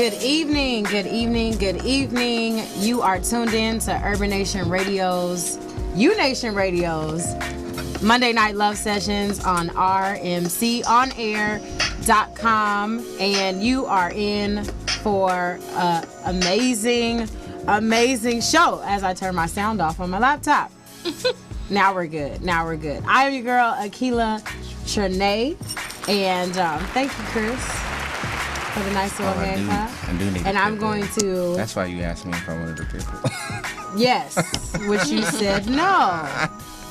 Good evening, good evening, good evening. You are tuned in to Urban Nation Radio's, U-Nation Radio's Monday Night Love Sessions on rmconair.com. And you are in for an amazing, amazing show as I turn my sound off on my laptop. Now we're good. I am your girl, Akila Trinae. And thank you, Chris, for the nice little hand clap. I do need and I'm going to... That's why you asked me if I wanted a pitbull. Yes, which you said no.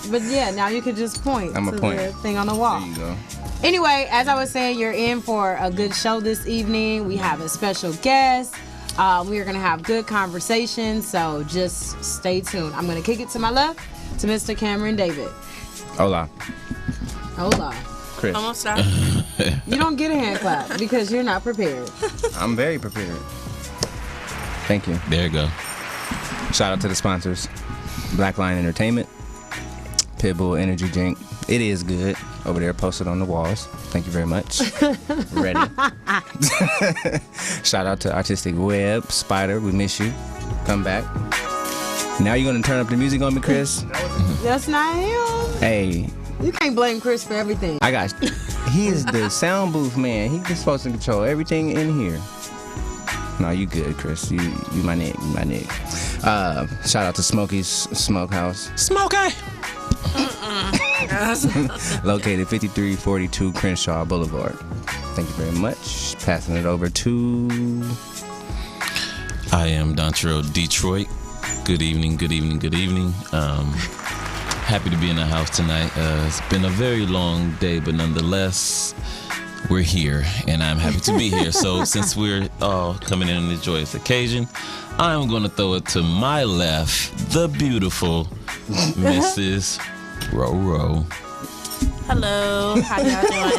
But yeah, now you can just point to the thing on the wall. There you go. Anyway, as I was saying, you're in for a good show this evening. We have a special guest. We are going to have good conversations, so just stay tuned. I'm going to kick it to my left to Mr. Cameron David. Hola. Chris. Almost out. You don't get a hand clap because you're not prepared. I'm very prepared. Thank you. There you go. Shout out to the sponsors. Blackline Entertainment, Pitbull Energy Drink. It is good. Over there, posted on the walls. Thank you very much. Ready. Shout out to Artistic Web, Spider. We miss you. Come back. Now you're going to turn up the music on me, Chris? That's not him. Hey. You can't blame Chris for everything. He is the sound booth man. He's supposed to control everything in here. No, you good, Chris. You my nigga. Shout out to Smokey's Smokehouse. Smokey! Located 5342 Crenshaw Boulevard. Thank you very much. Passing it over to... I am Dontrell Detroit. Good evening. Happy to be in the house tonight. It's been a very long day, but nonetheless, we're here, and I'm happy to be here. So since we're all coming in on this joyous occasion, I'm going to throw it to my left, the beautiful Mrs. Roro. Hello. How y'all doing?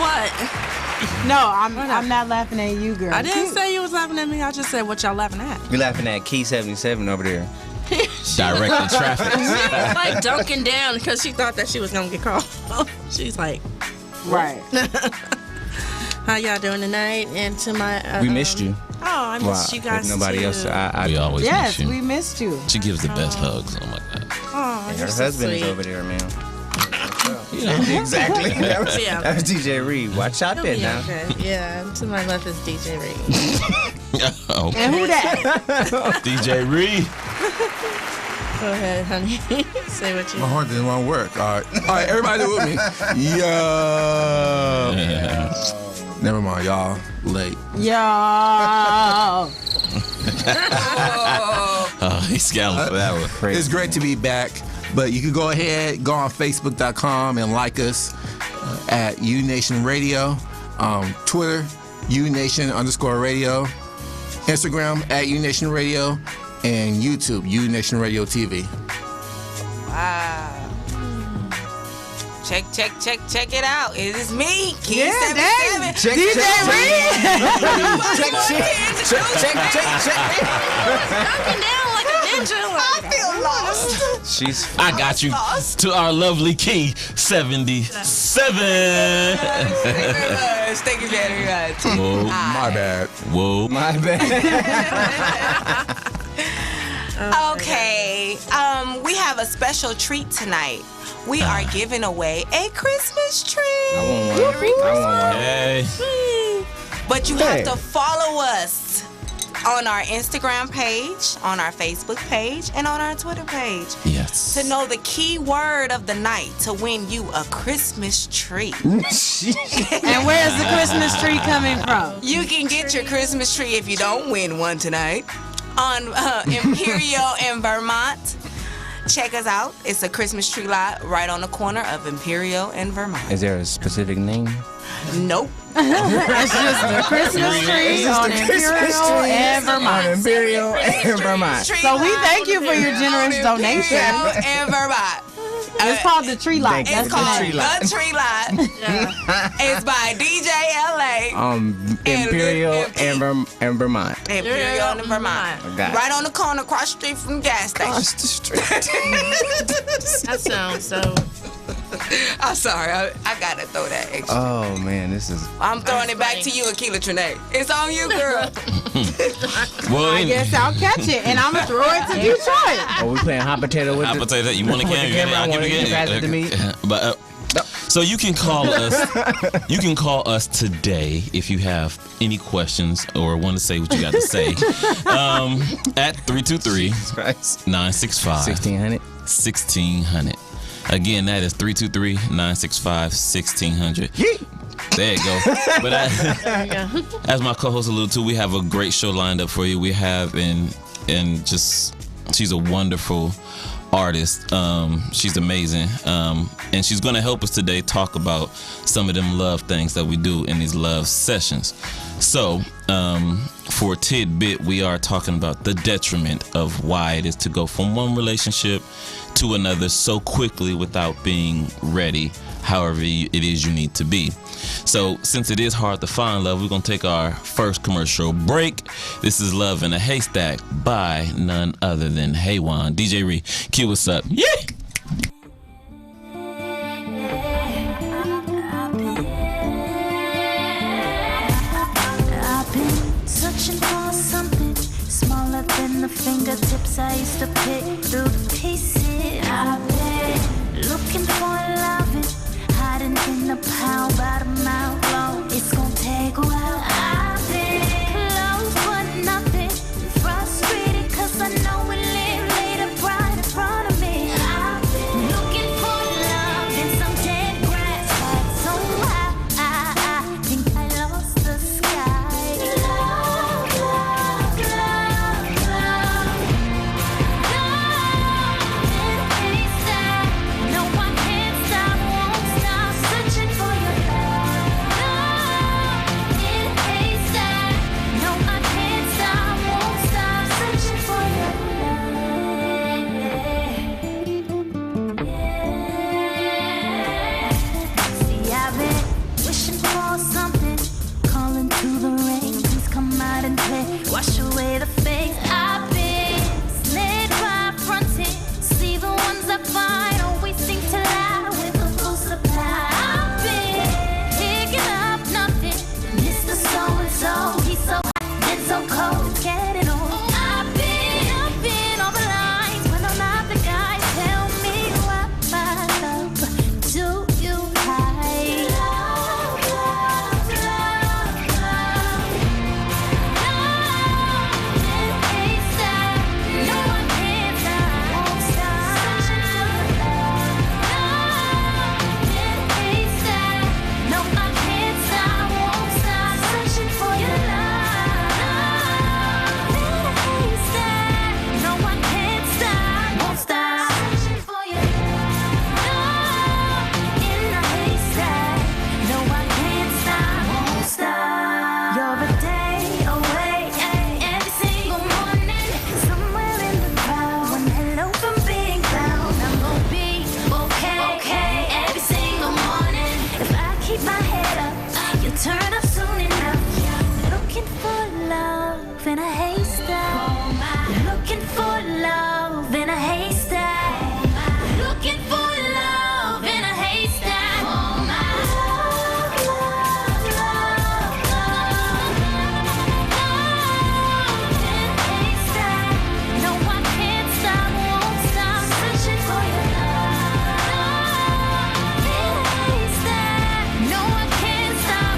What? No, I'm not laughing at you, girl. I didn't say you was laughing at me. I just said what y'all laughing at. We laughing at Key 77 over there. Directing traffic. She was like dunking down because she thought that she was going to get called. She's like... Right. How y'all doing tonight? And to my... we missed you. Oh, I missed you guys if nobody too. else, We always miss you. We missed you. She gives the best hugs. Oh my God. Oh, And her you're so husband is sweet. over there, man. Yeah. Exactly. That was Yeah. DJ Reed. Watch out He'll there be now. okay. Yeah, to my left is DJ Reed. Okay. And who that? DJ Reed. Go ahead, honey. Say what you My heart didn't want to work. All right, everybody with me. Yo. Never mind, y'all. Late. Yo. Oh, he's scowling for that one. Crazy. It's great to be back, but you can go ahead, go on Facebook.com and like us at U-Nation Radio. Twitter, U-Nation_radio. Instagram at U-Nation Radio. And YouTube, U-Nation Radio TV. Wow. Check it out. It is me, Key Yeah, 77. Check. Knocking down like a ninja. I feel lost. I got you. To our lovely Key 77. Thank you very much. Whoa. My bad. Whoa. My bad. Okay, we have a special treat tonight. We are giving away a Christmas tree. I want one. Hey. But you have to follow us on our Instagram page, on our Facebook page, and on our Twitter page Yes. to know the key word of the night to win you a Christmas tree. And where's the Christmas tree coming from? You can get your Christmas tree if you don't win one tonight on Imperial in Vermont. Check us out. It's a Christmas tree lot right on the corner of Imperial and Vermont. Is there a specific name? Nope. It's just the Christmas tree on Imperial and Vermont. Imperial and Vermont. So we thank you for your generous donation. Imperial and Vermont. It's called the Tree Lot. Thank you. That's It's called the name. The Tree Lot. It's by DJ LA. Imperial and Vermont. Imperial and Vermont. Got it. Right on the corner, across the street from the gas station. Across the street. That sounds so I'm sorry. I gotta throw that extra. Oh man, this is. I'm throwing it back to you, Akila Trinae. It's on you, girl. Well, I guess I'll catch it, and I'm gonna throw it to Detroit. Oh, we playing hot potato with I'll the. tell you that. You want to with the camera? I'll give You you pass it to me. But so you can call us. You can call us today if you have any questions or want to say what you got to say. At 323-965 1600. 1600. Again, that is 323-965-1600. There you go. But as my co-host alluded to, we have a great show lined up for you. We have and just she's a wonderful artist. She's amazing. And she's going to help us today talk about some of them love things that we do in these love sessions. So, for a tidbit, we are talking about the detriment of why it is to go from one relationship to another so quickly without being ready, however it is you need to be. So, since it is hard to find love, we're going to take our first commercial break. This is Love in a Haystack by none other than HEWAN. DJ Ree, cue us up. Yeah! Searching for something smaller than the fingertips I used to pick through the pieces. I've been looking for loving, hiding in the pound by the mouth low. It's gonna take a while. I've been close but nothing, frustrated 'cause I know we live later right in front of me. I've been looking for love in some dead grass, so I think I lost the sky. Wash away the face I've been snake by fronting. See the ones I find always seem to lie with a full supply. I've been picking up nothing. Mr. So-and-so, he's so hot and so cold, getting old. I've been all the lines when I'm not the guy. Tell me what my love do you hide? Turn up soon enough. Looking for love in a haystack. Looking for love in a haystack. Looking for love in a haystack. Love, love, love, love. Love in a haystack. No, I can't stop, won't stop searching for your love. In a haystack. No, I can't stop.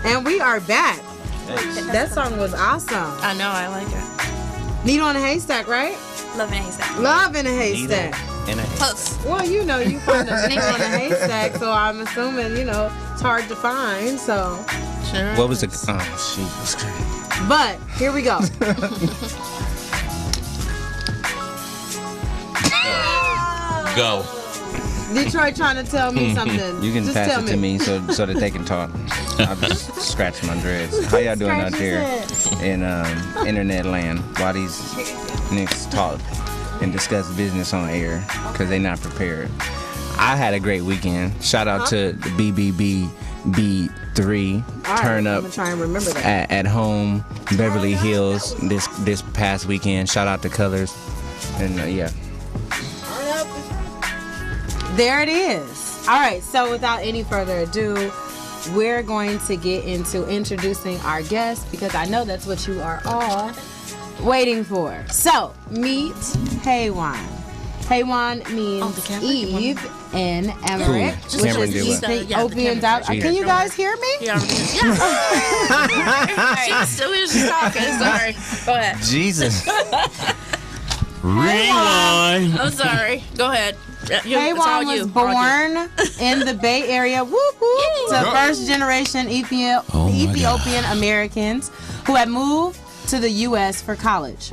And we are back. That song was awesome. I know, I like it. Needle in a haystack, right? Love in a haystack. Love in a haystack. Close. Well, you know, you find a needle in a haystack, so I'm assuming, it's hard to find, so. Sure. What was the? Oh, Jesus Christ. But, here we go. Go. Detroit trying to tell me something. You can Just pass tell it to me so that they can talk. I'll just scratch my dreads. How y'all doing out there? in internet land while these niggas talk and discuss business on air because they not prepared. I had a great weekend. Shout out to the BBB3 turn up I'm gonna try and remember that. at home, Beverly Hills this past weekend. Shout out to Colors. And yeah. There it is. All right, so without any further ado, we're going to get into introducing our guest because I know that's what you are all waiting for. So, meet HEWAN. HEWAN means Eve in Emmerich, Cool. which Cameron is did well. Ethiopian. Can you guys hear me? Yeah. She's still here. She's talking. Sorry. Go ahead. Jesus. Rewind. I'm sorry. Go ahead. HEWAN was born in the Bay Area, whoop whoop, to first-generation Ethiopian Americans who had moved to the U.S. for college.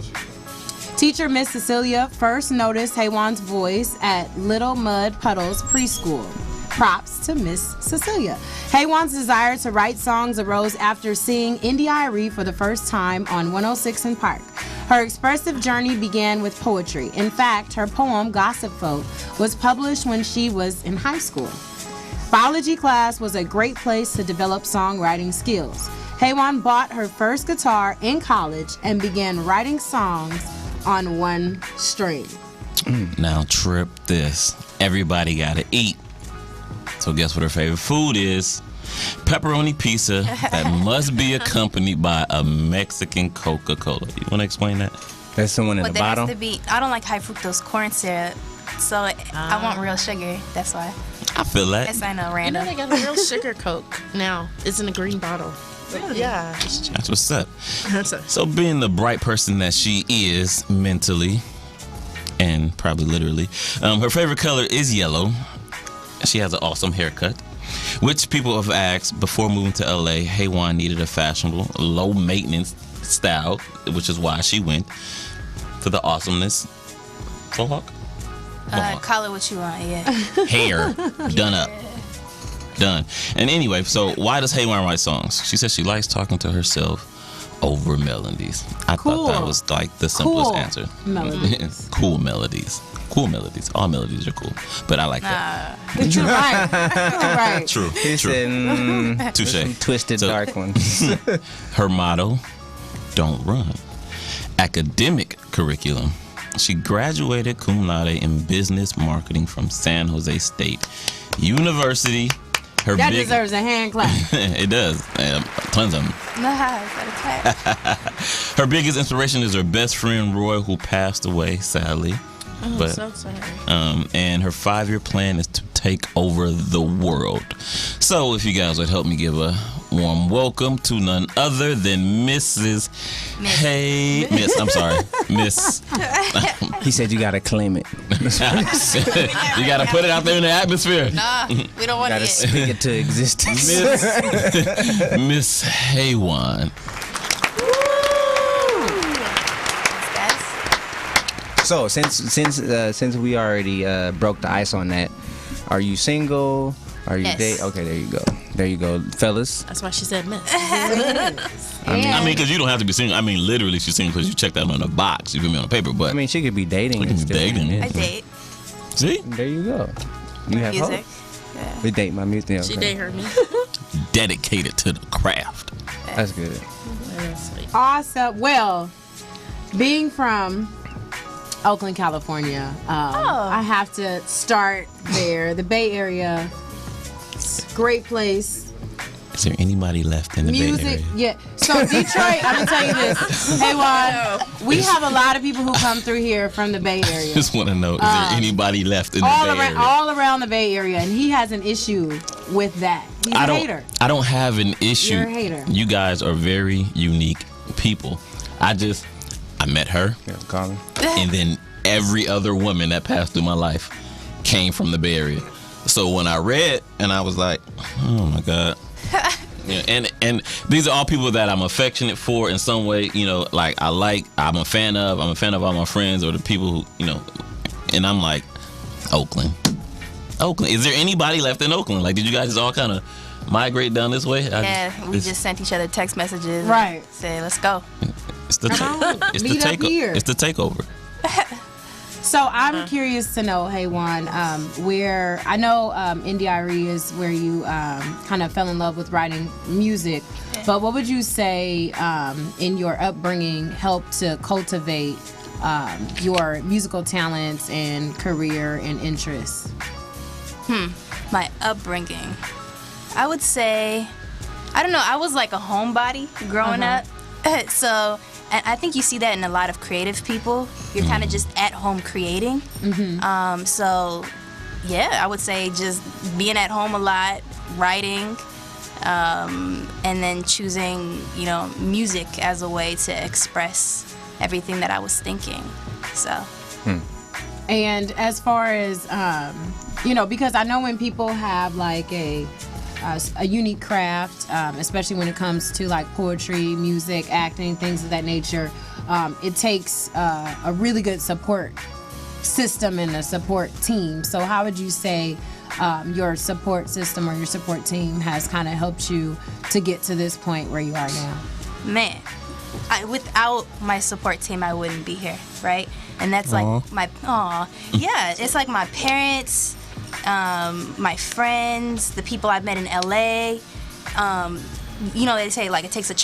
Teacher Miss Cecilia first noticed HEWAN's voice at Little Mud Puddles Preschool. Props to Miss Cecilia. HEWAN's desire to write songs arose after seeing Indy Irie for the first time on 106 in Park. Her expressive journey began with poetry. In fact, her poem, Gossip Folk, was published when she was in high school. Biology class was a great place to develop songwriting skills. HEWAN bought her first guitar in college and began writing songs on one string. Now trip this. Everybody gotta eat. So guess what her favorite food is? Pepperoni pizza that must be accompanied by a Mexican Coca-Cola. You want to explain that? That's someone in But the there bottle. has to be. I don't like high fructose corn syrup, so I want real sugar. That's why. I feel that. It's not no You know random. they got a real sugar Coke now. It's in a green bottle. Really? Yeah. That's what's up. That's a, So being the bright person that she is mentally and probably literally, her favorite color is yellow. She has an awesome haircut, which people have asked before moving to LA. HEWAN needed a fashionable, low maintenance style, which is why she went for the awesomeness. Mohawk? Call it what you want. Yeah. Hair done up. Done. And anyway, so why does HEWAN write songs? She says she likes talking to herself over melodies. I thought that was like the simplest answer. Melodies. Cool melodies. Cool melodies. All melodies are cool. But I like that. You're right. You're right. True. He said, Touche. some twisted So- dark ones. Her motto, don't run. Academic curriculum. She graduated cum laude in business marketing from San Jose State University. Her That big, deserves a hand clap. it does. Tons of them. Her biggest inspiration is her best friend Roy, who passed away sadly. oh, so sorry. And her 5-year plan is to take over the world. So if you guys would help me give a warm welcome to none other than Mrs. I'm sorry, Miss. He said you gotta claim it. You gotta put it out there in the atmosphere. Nah, we don't want Gotta it. speak it to existence. Miss HEWAN. So since we already broke the ice on that, are you single? Are you Yes. date? Okay, there you go, fellas. That's why she said miss. I mean, because you don't have to be single. I mean, literally, she's single because you checked that on the box. You feel me on the paper, but I mean, she could be dating. We and can be still dating. in I it. date see, There you go. You have music. hope. We date my music. She Okay. did her me. dedicated to the craft. That's good. That's sweet. Awesome. Well, being from Oakland, California, I have to start there. The Bay Area, it's a great place. Is there anybody left in the Bay Music, Area? yeah. So Detroit, I'm gonna tell you this. HEWAN, we have a lot of people who come through here from the Bay Area. Just want to know, is there anybody left in the all Bay around, Area? all around the Bay Area, and he has an issue with that. He's a hater. I don't have an issue. You're a hater. You guys are very unique people. I met her, Yeah, Colin. and then every other woman that passed through my life came from the Bay Area. So when I read, and I was like, oh my God. Yeah, and these are all people that I'm affectionate for in some way, you know, like I'm a fan of all my friends or the people who, you know, and I'm like, Oakland. Is there anybody left in Oakland? Like, did you guys just all kind of migrate down this way. We just sent each other text messages. Right. Say, let's go. It's the Meet up here. It's the takeover. So I'm curious to know, HEWAN, where I know NDIRE is where you kind of fell in love with writing music, but what would you say in your upbringing helped to cultivate your musical talents and career and interests? My upbringing. I would say, I don't know, I was like a homebody growing up. So, and I think you see that in a lot of creative people. You're kind of just at home creating. So, yeah, I would say just being at home a lot, writing, and then choosing, music as a way to express everything that I was thinking. So. And as far as, because I know when people have like a unique craft, especially when it comes to like poetry, music, acting, things of that nature, it takes a really good support system and a support team. So how would you say your support system or your support team has kind of helped you to get to this point where you are now? Man, without my support team, I wouldn't be here, right? And that's like it's like my parents, my friends, the people I've met in LA. They say like it takes a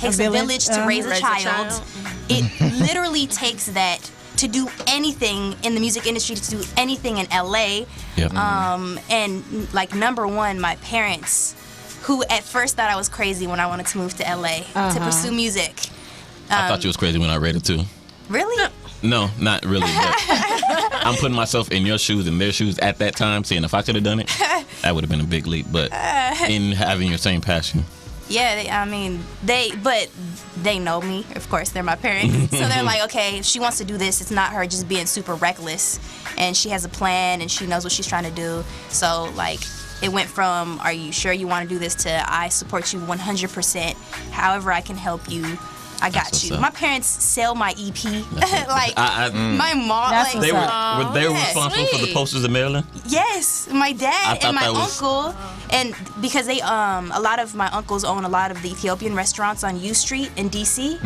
village to raise a child. It literally takes that to do anything in the music industry, to do anything in LA. Yep. And like number one, my parents, who at first thought I was crazy when I wanted to move to LA to pursue music. I thought you was crazy when I read it too. Really? No, not really. But I'm putting myself in your shoes and their shoes at that time, saying if I could have done it, that would have been a big leap. But in having your same passion. Yeah, they know me. Of course, they're my parents. So they're like, okay, if she wants to do this, it's not her just being super reckless. And she has a plan and she knows what she's trying to do. So, like, it went from, are you sure you want to do this, to I support you 100%. However I can help you, I got you. My parents sell my EP. Like, my mom. That's like, they were responsible for the posters in Maryland? Yes, my dad and my uncle. And because they, a lot of my uncles own a lot of the Ethiopian restaurants on U Street in DC.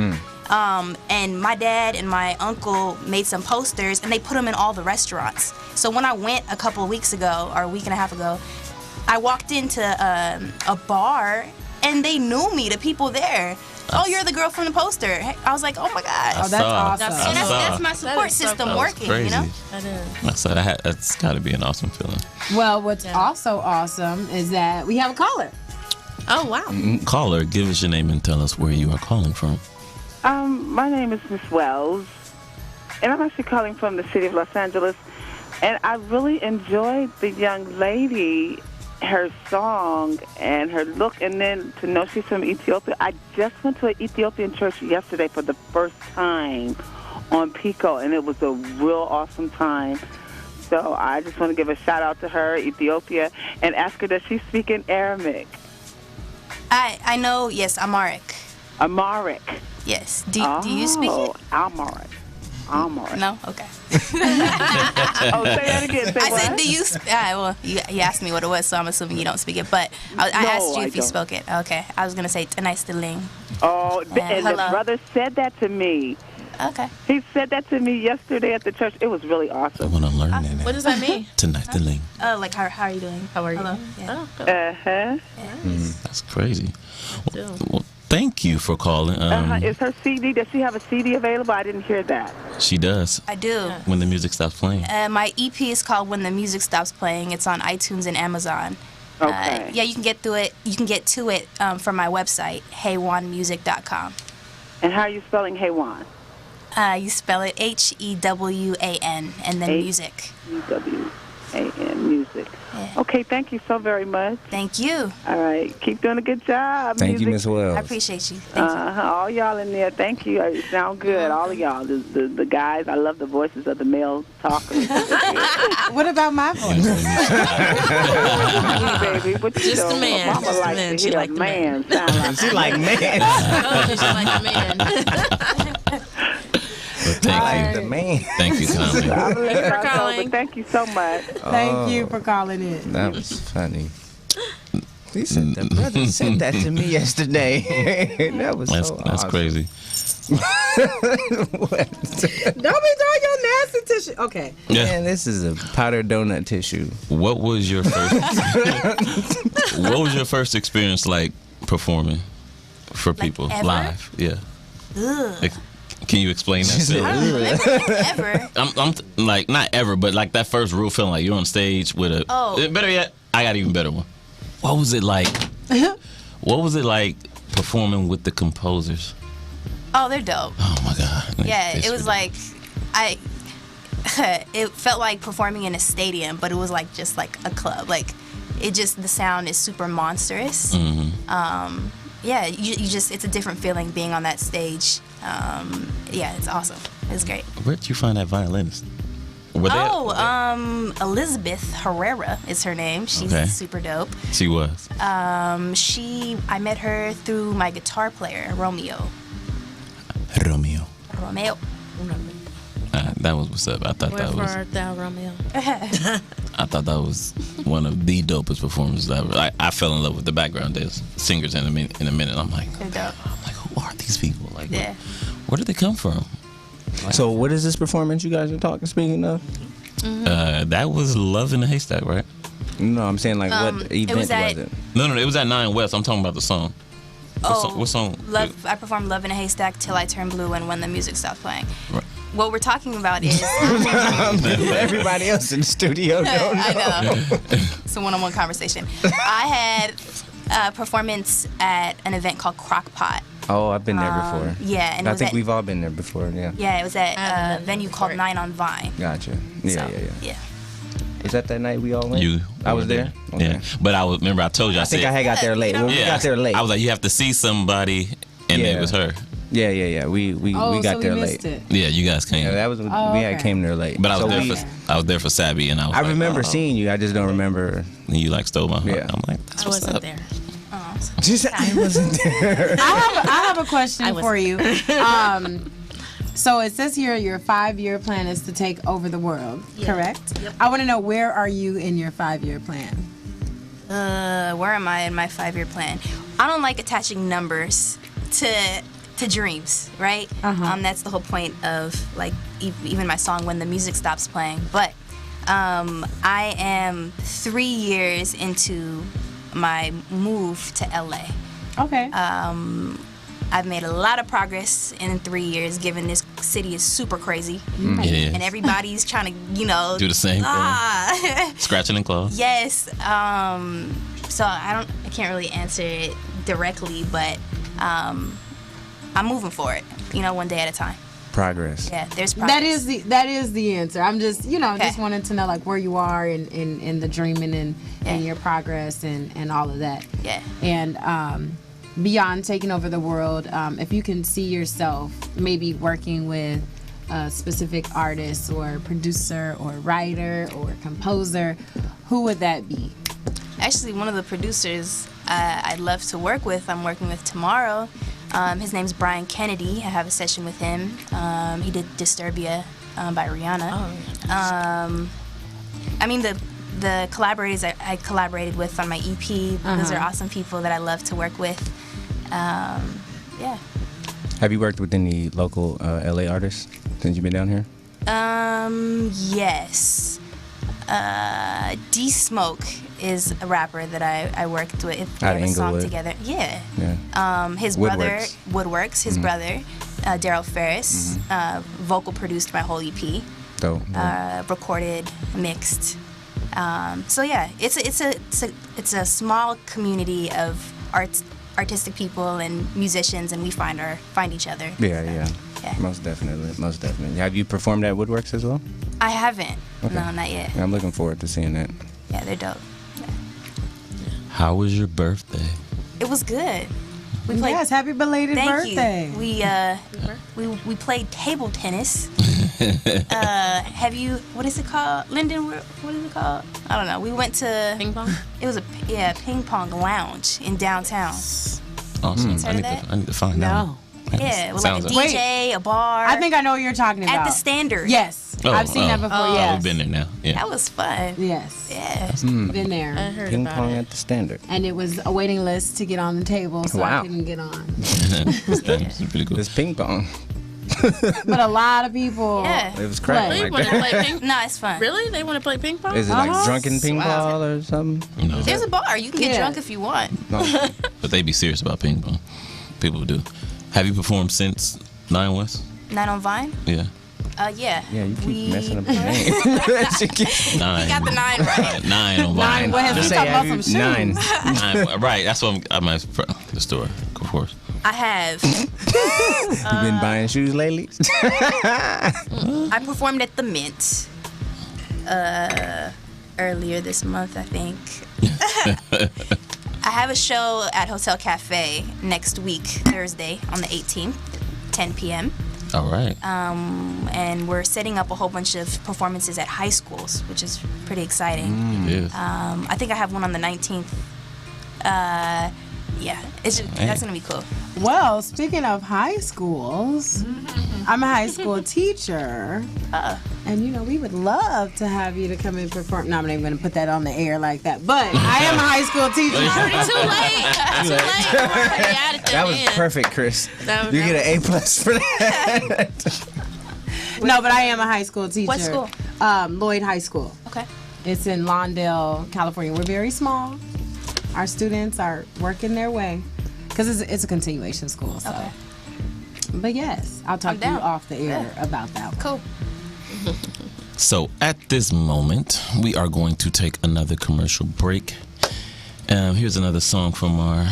And my dad and my uncle made some posters and they put them in all the restaurants. So when I went a couple of weeks ago, or a week and a half ago, I walked into a bar and they knew me, the people there. Oh, you're the girl from the poster. I was like, oh my God. Oh, that's awesome. And that's my support system working, crazy. That is. I said that's got to be an awesome feeling. Well, what's also awesome is that we have a caller. Oh, wow. Caller, give us your name and tell us where you are calling from. My name is Miss Wells, and I'm actually calling from the city of Los Angeles. And I really enjoyed the young lady, her song and her look, and then to know she's from Ethiopia. I just went to an Ethiopian church yesterday for the first time on Pico, and it was a real awesome time. So I just want to give a shout out to her, Ethiopia, and ask her, does she speak in Aramaic? I know, yes, Amharic. Amharic. Yes. Do you speak it? Amharic. No? Okay. Oh, say that again. Say I what? said, do you... well, you asked me what it was, so I'm assuming you don't speak it. But I asked you if you spoke it. Okay. I was going to say, nice to ling. Oh, and the hello. brother said that to me. Okay. He said that to me yesterday at the church. It was really I awesome. want to learn that. What does that mean? Tonight, the link. Oh, like, how are you doing? How are you? Hello. Yeah. Oh, Uh-huh. That's crazy. Well, thank you for calling. Is her CD, does she have a CD available? I didn't hear that. She does. I do. When the music stops playing. My EP is called When the Music Stops Playing. It's on iTunes and Amazon. Okay. Yeah, you can get to it from my website, HEWANmusic.com. And how are you spelling HEWAN? You spell it HEWAN and then music. E-W-A-N, music. Yeah. Okay, thank you so very much. Thank you. All right, keep doing a good job. Thank you, music. Miss Wells. I appreciate you. Thank you. All y'all in there, thank you. You sound good, all of y'all. The guys, I love the voices of the male talkers. What about my voice? Baby, what you Just know, a man, Mama just a likes man. to She hear like a the man sound like She like, man. Oh, she's like a man. But thank The you. man. Thank you, kindly. I'm gonna let y'all go, calling. but thank you so much. Thank you for calling in. That was funny. He said the brother said that to me yesterday. That was That's so that's awesome. crazy. Don't be throwing your nasty tissue. Okay. Yeah. Man, this is a powdered donut tissue. What was your first? What was your first experience like performing for people ever? live? Yeah. Ugh. Can you explain that? to I us? don't remember like, ever. I'm like not ever, but like that first real feeling like you're on stage with a. Oh. Better yet, I got an even better one. What was it like? What was it like performing with the composers? Oh, they're dope. Oh my God. Yeah, It's it was like it felt like performing in a stadium, but it was like just like a club. Like it just the sound is super monstrous. Mm-hmm. Yeah, you just it's a different feeling being on that stage. Yeah, it's awesome. It's great. Where'd you find that violinist? Were they- Elizabeth Herrera is her name. She's Okay. super dope. She was. I met her through my guitar player, Romeo. Romeo. That was what's up. I thought that was. Wherefore art thou, Romeo? I thought that was one of the dopest performances ever. I fell in love with the background singers in a minute. I'm like, They're dope. who are these people? Like, Yeah. where did they come from? So what is this performance you guys are speaking of? That was Love in the Haystack, right? No, I'm saying like what event was at- it? No, it was at 9 West. I'm talking about the song. What song? Love. I performed "Love in a Haystack" till I turned blue, and when the music stopped playing. Right. What we're talking about is Everybody else in the studio don't know. I know. It's a one-on-one conversation. I had a performance at an event called Crockpot. Oh, I've been there before. Yeah, and it I was think at, we've all been there before. Yeah. yeah, it was at haven't a been venue there called before. 9 on Vine. Gotcha. Yeah, So, yeah. Is that night we all went? I was there. Okay. Yeah, but I remember I told you. I think said, I had got there late. Well, we yeah, got there late. I was like, you have to see somebody, and Yeah. it was her. Yeah. We Oh, got so there we late. missed it. Yeah, you guys came. Yeah, that was we okay. had came there late. But I was So there we- for Sabi, and I was. I like, remember oh. seeing you. I just don't remember. And you like stole my heart. Yeah. I'm like, that's I what's wasn't up. there. She said I wasn't there. I have a question I was- for you. So it says here your 5-year plan is to take over the world, correct? Yep. I want to know, where are you in your 5-year plan? Where am I in my 5-year plan? I don't like attaching numbers to dreams, right? That's the whole point of like even my song "When the Music Stops Playing." But I am 3 years into my move to LA. Okay. I've made a lot of progress in 3 years, given this city is super crazy, It is. and everybody's trying to, Do the same thing. Scratching and claws. Yes. So I can't really answer it directly, but I'm moving for it. One day at a time. Progress. Yeah, there's progress. that is the answer. I'm just just Okay. wanted to know like where you are in the dreaming and your progress and all of that. Yeah. And beyond taking over the world, if you can see yourself maybe working with a specific artist or producer or writer or composer, who would that be? Actually, one of the producers I'd love to work with, I'm working with tomorrow. His name's Brian Kennedy. I have a session with him. He did Disturbia by Rihanna. Oh, I mean, the collaborators I collaborated with on my EP, those are awesome people that I love to work with. Yeah. Have you worked with any local LA artists since you've been down here? Yes. D-Smoke is a rapper that I worked with. We Out have of a song Inglewood. together. Yeah. Yeah. His Woodworks. brother, Woodworks, his brother, Daryl Ferris, vocal produced my whole EP, Dope. recorded, mixed. So yeah, it's a small community of artistic people and musicians, and we find each other. Yeah. Yeah. Most definitely. Have you performed at Woodworks as well? I haven't. Okay. No, not yet. I'm looking forward to seeing that. Yeah, they're dope. How was your birthday? It was good. We played. Yes, happy belated Thank birthday. you. We played table tennis. Have you? What is it called, Lyndon? What is it called? I don't know. We went to ping pong. It was a ping pong lounge in downtown. Awesome. Heard of that? I need to find out. No. Yeah, with like a Sounds DJ, a bar. I think I know what you're talking about. at the Standard. Yes. I've seen that before. Yes. We've been there now. Yeah. That was fun. Yes. Yeah. Been there. I heard Ping about pong it. at the Standard. And it was a waiting list to get on the table, so I Wow. couldn't get on. That's pretty cool. It's ping pong. But a lot of people. Yeah. It was cracking They like want to that. play ping. No, it's fun. Really? They want to play ping pong? Is it like Uh-huh. drunken ping pong or something? No. There's a bar. You can get Yeah. drunk if you want. No. But they be serious about ping pong. People do. Have you performed since 9 West? Night on Vine? Yeah. Yeah. Yeah, you keep We- messing up the name. She keeps- 9. You got the 9 right. 9 on Vine. Nine West. Just We say, talking have about you- some shoes. 9. Right, that's what I'm at the store, of course. I have. You been buying shoes lately? I performed at the Mint earlier this month, I think. I have a show at Hotel Cafe next week, Thursday, on the 18th, 10 p.m. All right. And we're setting up a whole bunch of performances at high schools, which is pretty exciting. It is. I think I have one on the 19th. Yeah, that's gonna be cool. Well, speaking of high schools, I'm a high school teacher. And, you know, we would love to have you to come and perform. No, I'm not even going to put that on the air like that. But I am a high school teacher. Too late. Too late. You already added That was in. perfect, Chris. That- You that get an A+ for that. No, but I am a high school teacher. What school? Lloyd High School. Okay. It's in Lawndale, California. We're very small. Our students are working their way because it's a continuation school. So. Okay. But yes, I'll talk I'm to you down. off the air about that one. Cool. So at this moment, we are going to take another commercial break. Here's another song from our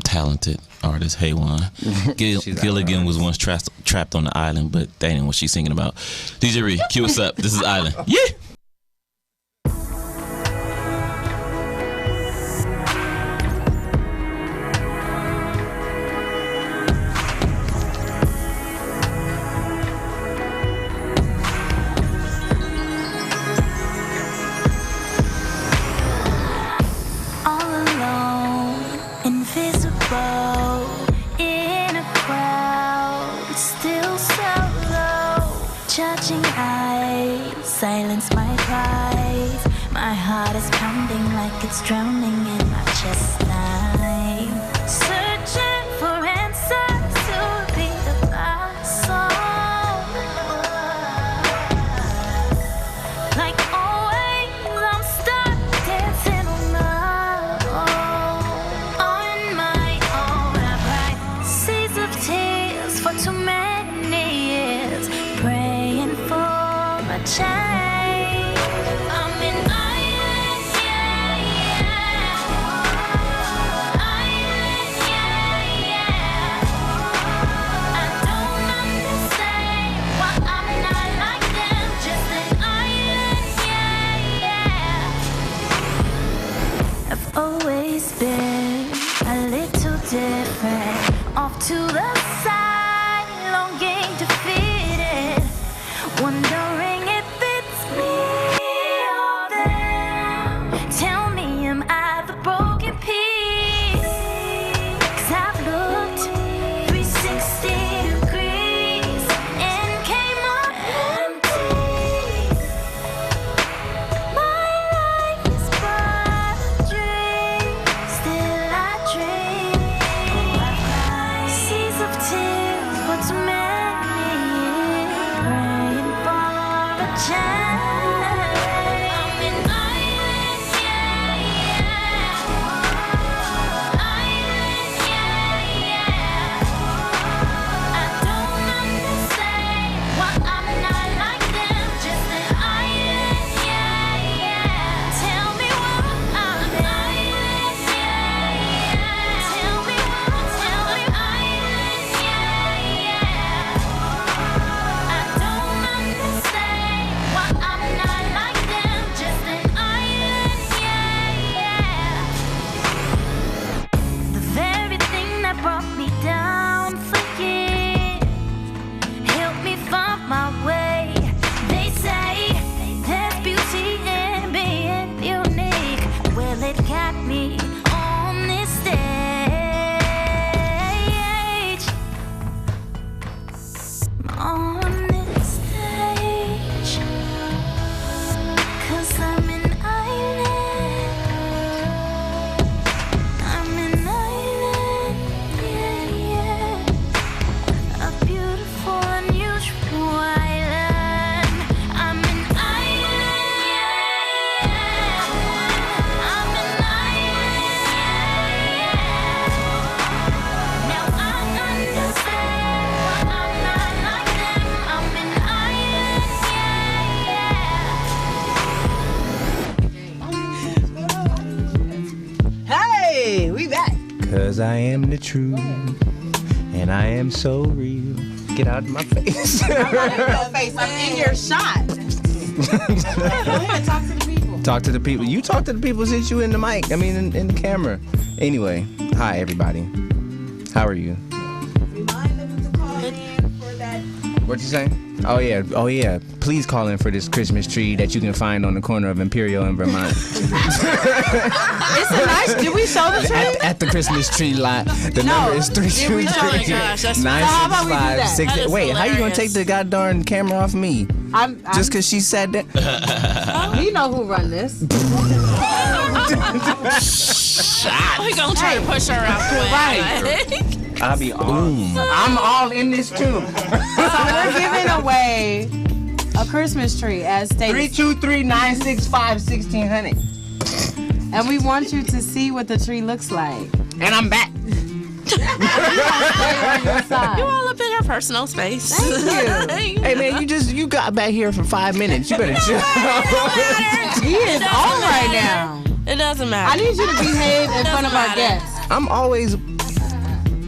talented artist, HEWAN. Gilligan was once trapped on the island, but that ain't what she's singing about. DJ Ree, cue us up. This is Island. Yeah! All alone, invisible, in a crowd, still so low. Judging eyes, silence my cries. My heart is pounding like it's drowning in my chest line. Searching for answers to read of my soul. Like always, I'm stuck dancing on my own. On my own, I've cried seas of tears for too many years, praying for a change. I'm an island, yeah, yeah. Island, yeah, yeah. I don't understand why I'm not like them. Just an island, yeah, yeah. I've always been a little different, off to the side, longing to fit it, wondering if it's me or them. Tell me, am I the broken piece? 'Cause I've looked 360 degrees and came up empty. My life is but a dream, still I dream. I've cried seas of tears for too many, praying for 'Cause I am the truth, and I am so real. Get out of my face. I'm in your shot. Go ahead, talk to the people. Talk to the people. You talk to the people since you in the mic. I mean, in the camera. Anyway, hi everybody. How are you? Remind them to call in for that. What you saying? Oh yeah. Please call in for this Christmas tree that you can find on the corner of Imperial and Vermont. It's a nice. Did we show the tree? At the Christmas tree lot. The number is did we show the 323 tree? gosh, that's- So how about we do that? 965 That is Wait, how you gonna hilarious. take the goddamn camera off me? I'm Just because she said that? you know who run this. We gonna try to push her out the way. Right. I'll be all. I'm all in this too. So we're giving away a Christmas tree as stated. 323-965-1600. And we want you to see what the tree looks like. And I'm back. Stay on your side. You all up in her personal space. Thank you. Hey man, you got back here for 5 minutes. You better chill. He is on right now. It doesn't matter. I need you to behave in front of our matter. guests. I'm always.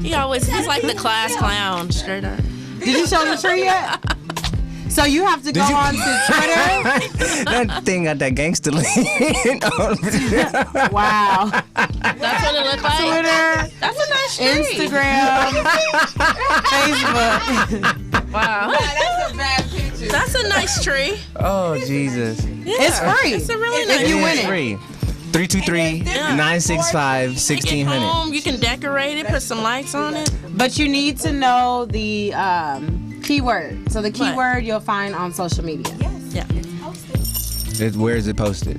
He's like the class clown, straight up. Did you show the tree yet? So you have to go on to Twitter. That thing got that gangster lean. Wow. That's what it looked like. Twitter, That's a nice tree. Instagram, Facebook. Wow. That's a bad picture. That's a nice tree. Oh Jesus. It's free. It's a really If nice you tree. win it. Free. 323-965-1600. Take it home. You can decorate it, put some lights on it. But you need to know the keyword. So the keyword you'll find on social media. Yeah. Where is it posted?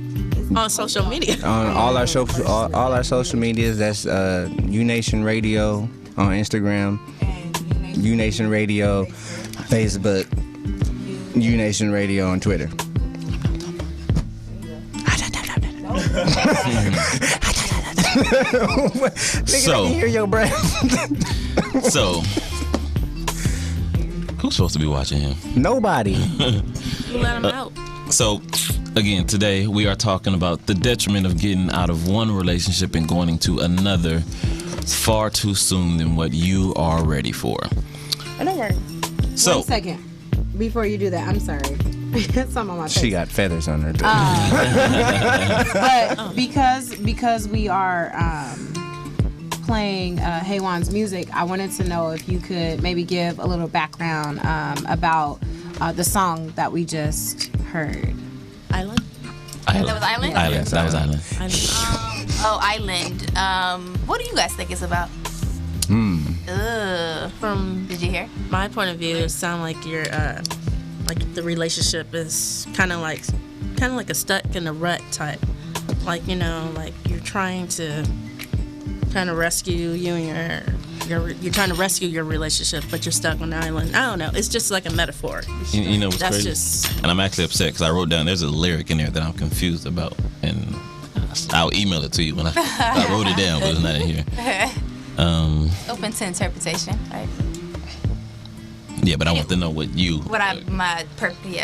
On social media. On all our social medias. That's UNation Radio on Instagram, UNation Radio Facebook, UNation Radio on Twitter. So- I can hear your breath. So, who's supposed to be watching him? Nobody. You let him out. So, again, today we are talking about the detriment of getting out of one relationship and going into another far too soon than what you are ready for. I don't worry. So, 1 second. Before you do that, I'm sorry. Something on my face. She got feathers on her. But because we are playing HEWAN's music, I wanted to know if you could maybe give a little background about the song that we just heard. Island? That was Island? Island. That was Island. Island. What do you guys think it's about? From Did you hear? my point of view, it sounds like you're like the relationship is kind of like a stuck in a rut type. Like, you know, like you're trying to kind of rescue you and you're trying to rescue your relationship, but you're stuck on an island. I don't know. It's just like a metaphor. You know what's That's crazy? just And I'm actually upset because I wrote down, there's a lyric in there that I'm confused about. And I'll email it to you when I wrote it down, but it's not in here. Open to interpretation, right? Yeah, but I want to know what you...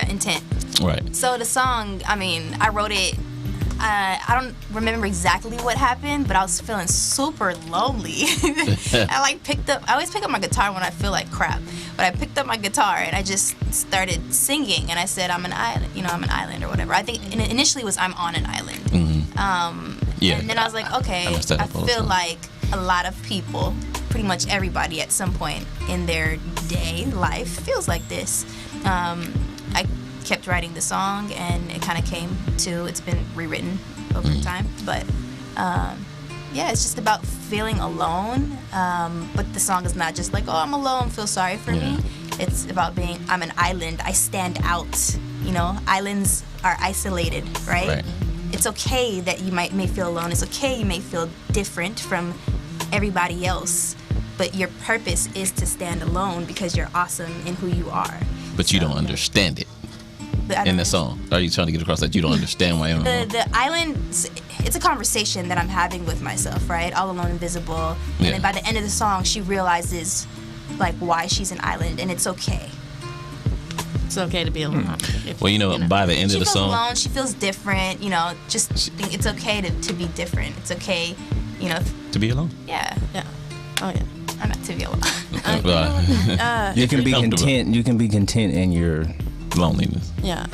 Intent. Right. So the song, I mean, I wrote it. I don't remember exactly what happened, but I was feeling super lonely. I always pick up my guitar when I feel like crap. But I picked up my guitar and I just started singing, and I said, I'm an island or whatever. I think initially it was I'm on an island. Yeah. And then I was like, okay, messed that I up all the feel time. like a lot of people, pretty much everybody at some point in their day life feels like this. I kept writing the song and it kind of came to, it's been rewritten over time, but yeah, it's just about feeling alone, but the song is not just like, oh, I'm alone, feel sorry for me. It's about being, I'm an island, I stand out, you know, islands are isolated, right? It's okay that you may feel alone, it's okay you may feel different from everybody else, but your purpose is to stand alone because you're awesome in who you are. But you don't understand it in the song. Are you trying to get across that you don't understand why I'm alone? The island, it's a conversation that I'm having with myself, right? All alone, invisible. And then by the end of the song, she realizes like why she's an island, and it's okay. it's okay to be alone. Well, you know, by the end She of the feels song... alone. She feels different. You know, just think it's okay to be different. It's okay you know, To be alone. yeah, Yeah. Oh yeah. or not to be alone. You can be comfortable. content. You can be content in your Loneliness. Yeah.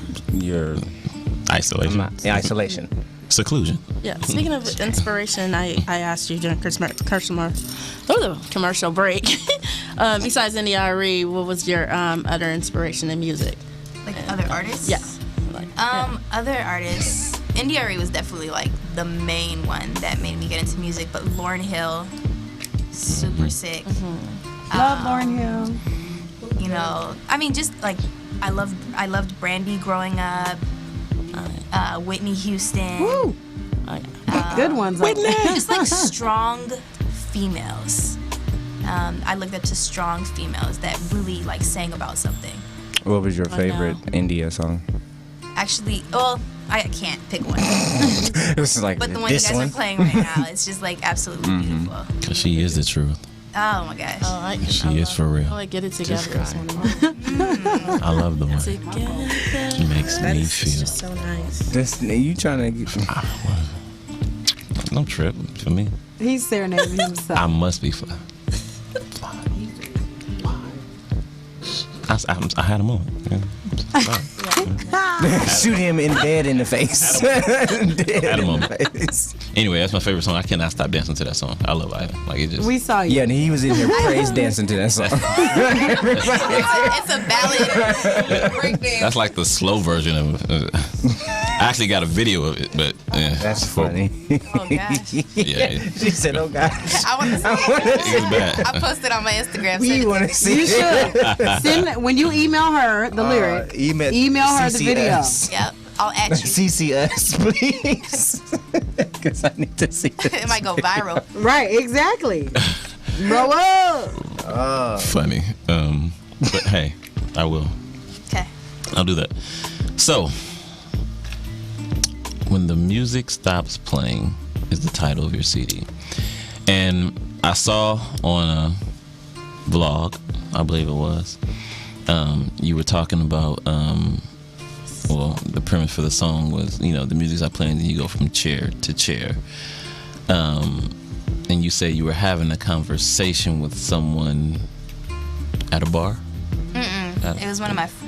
Isolation. isolation. Seclusion. Yeah. Speaking of inspiration, I asked you during commercial break. Besides NDRE, what was your other inspiration in music? Like other artists? Yeah. Like, Other artists. NDRE was definitely like the main one that made me get into music, but Lauryn Hill, super sick. Love Lauryn Hill. You know, I mean, just like I loved Brandy growing up. Whitney Houston. Woo! Good ones. Just like strong females. I looked up to strong females that really like sang about something. What was your favorite India song? Actually, well, I can't pick one. It was like But the one you this guys one. are playing right now, it's just like absolutely beautiful. Cause she is the truth. Oh my gosh. She is for real. I like Get It Together. Just I love the one. Together. She makes That me is feel. just so nice. This you trying to get? No trip for me. He's serenading himself. I must be fly. I had a moment. Yeah. Shoot him in bed in the face. Dead Had a in moment. the face. Anyway, that's my favorite song. I cannot stop dancing to that song. I love Ivan. Like it just. We saw you. Yeah, and he was in here praise dancing to that song. It's a ballad. That's like the slow version of it. I actually got a video of it, but yeah. That's funny. Oh gosh. Yeah, She said, "Oh gosh." I want to see it. it was bad. I posted on my Instagram. We So want to see You it. should send when you email her the lyric. Email her the video. yep. I'll add you. CC us, please. Because I need to see it. It might go viral. Right, exactly. Grow up. Funny. But hey, I will. Okay. I'll do that. So, When the Music Stops Playing is the title of your CD. And I saw on a vlog, I believe it was, you were talking about, well, the premise for the song was, you know, the music's not playing, and you go from chair to chair. And you say you were having a conversation with someone at a bar? It was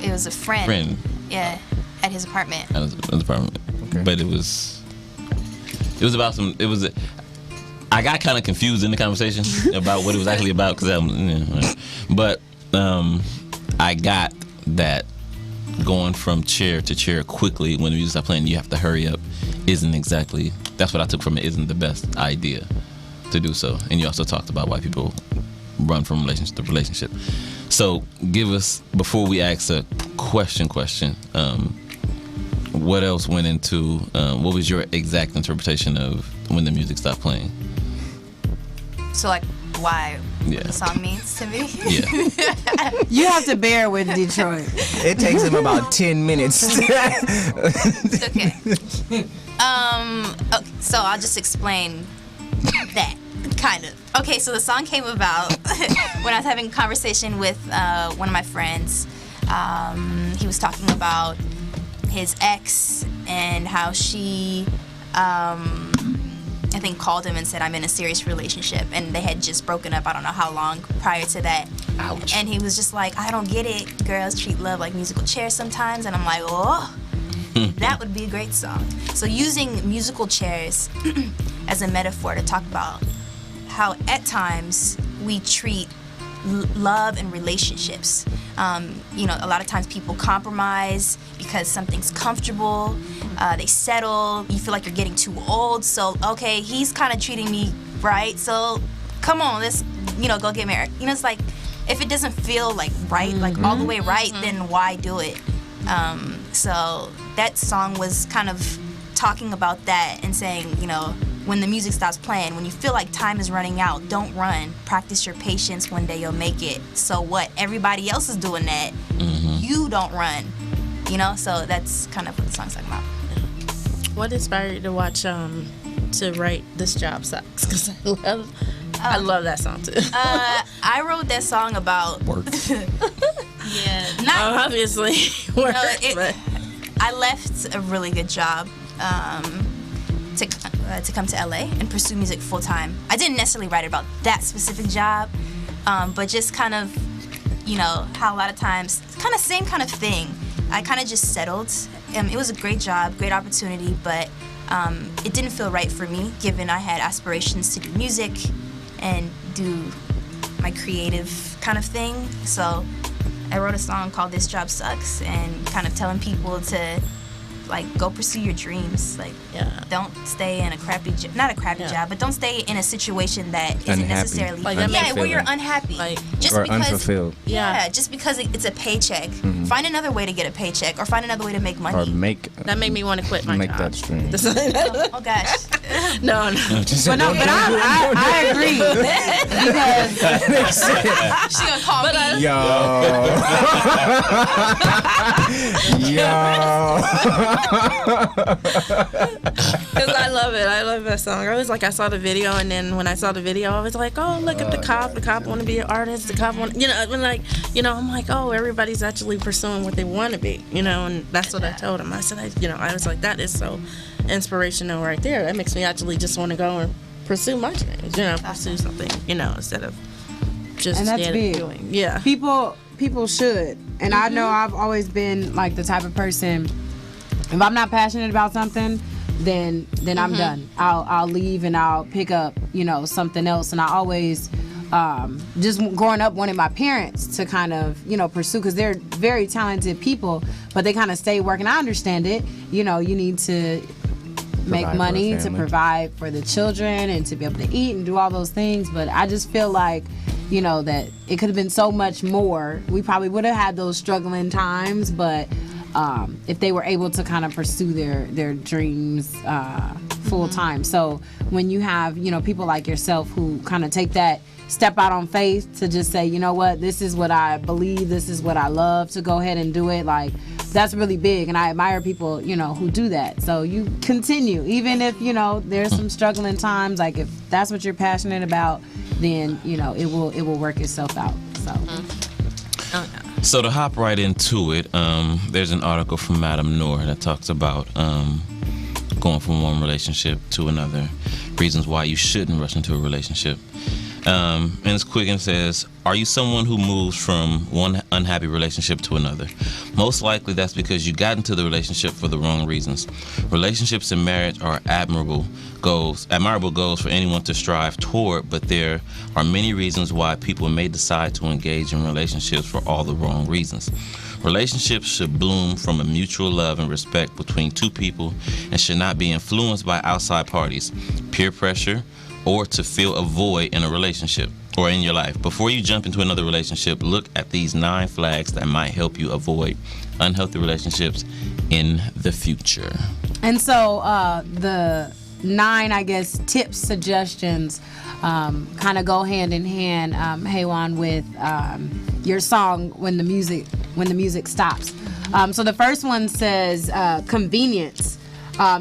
it was a friend. Friend. Yeah, at his apartment. At his apartment. Okay. But it was about I got kind of confused in the conversation about what it was actually about, but I got that going from chair to chair quickly when the music stops playing, you have to hurry up, that's what I took from it, isn't the best idea to do so. And you also talked about why people run from relationship to relationship. So give us, before we ask a question, what else went into, what was your exact interpretation of When the Music Stopped Playing? So like, why? Yeah. What the song means to me. Yeah. You have to bear with Detroit. It takes him about 10 minutes. Okay. So I'll just explain that, kind of. Okay, so the song came about when I was having a conversation with one of my friends. He was talking about his ex and how she, I think, called him and said, I'm in a serious relationship. And they had just broken up, I don't know how long prior to that. Ouch. And he was just like, I don't get it. Girls treat love like musical chairs sometimes. And I'm like, oh, that would be a great song. So using musical chairs as a metaphor to talk about how at times we treat love and relationships. You know, a lot of times people compromise because something's comfortable. They settle. You feel like you're getting too old. So, okay, he's kind of treating me right. So, come on, let's, go get married. It's like, if it doesn't feel like right, like all the way right, then why do it? So that song was kind of talking about that and saying, when the music stops playing, when you feel like time is running out, don't run. Practice your patience. One day you'll make it. So what? Everybody else is doing that. You don't run. So that's kind of what the song's talking about. What inspired you to watch to write This Job Sucks? Because I love that song too. I wrote that song about Work. not Obviously, work, but I left a really good job to come to LA and pursue music full time. I didn't necessarily write about that specific job, but just kind of, you know, how a lot of times, kind of same kind of thing. I kind of just settled. It was a great job, great opportunity, but it didn't feel right for me, given I had aspirations to do music and do my creative kind of thing. So I wrote a song called This Job Sucks, and kind of telling people to, like, go pursue your dreams. Like, don't stay in a crappy not a crappy job, but don't stay in a situation that isn't Unhappy. necessarily Like, where you're unhappy. Like, just or because unfulfilled. just because it's a paycheck. Find another way to get a paycheck, or find another way to make money. Or make that made me want to quit my make job. that stream. Oh gosh. No. But no, but I agree because She gonna call me. Because I love it. I love that song. I was like, I saw the video, and then when I saw the video, I was like, oh, look at the cop. The cop want to be an artist. The cop want, you know, and like, you know, I'm like, oh, everybody's actually pursuing what they want to be, you know, and that's what I told him. I said, I was like, that is so inspirational right there. That makes me actually just want to go and pursue my dreams, you know, pursue something, you know, instead of just And that's big. doing. Yeah. people should. And I know I've always been like the type of person, if I'm not passionate about something, then I'm done. I'll leave and I'll pick up, you know, something else. And I always just growing up wanted my parents to kind of, you know, pursue, because they're very talented people, but they kind of stay working. I understand it. You know, you need to make Provide for money the to family. provide for the children and to be able to eat and do all those things. But I just feel like, you know, that it could have been so much more. We probably would have had those struggling times, but if they were able to kind of pursue their dreams full time. So when you have, you know, people like yourself who kind of take that step out on faith to just say, you know what, this is what I believe, this is what I love, to go ahead and do it, like, that's really big. And I admire people, you know, who do that. So you continue, even if, you know, there's some struggling times. Like, if that's what you're passionate about, then, you know, it will work itself out. So So to hop right into it, there's an article from Madam Noor that talks about going from one relationship to another, reasons why you shouldn't rush into a relationship. And it's quick and says, are you someone who moves from one unhappy relationship to another? Most likely that's because you got into the relationship for the wrong reasons. Relationships and marriage are admirable goals for anyone to strive toward, but there are many reasons why people may decide to engage in relationships for all the wrong reasons. Relationships should bloom from a mutual love and respect between two people and should not be influenced by outside parties, peer pressure, or to fill a void in a relationship or in your life. Before you jump into another relationship, look at these 9 flags that might help you avoid unhealthy relationships in the future. And so the 9, I guess, tips, suggestions kind of go hand in hand, HEWAN, with your song When the Music Stops. So the first one says convenience.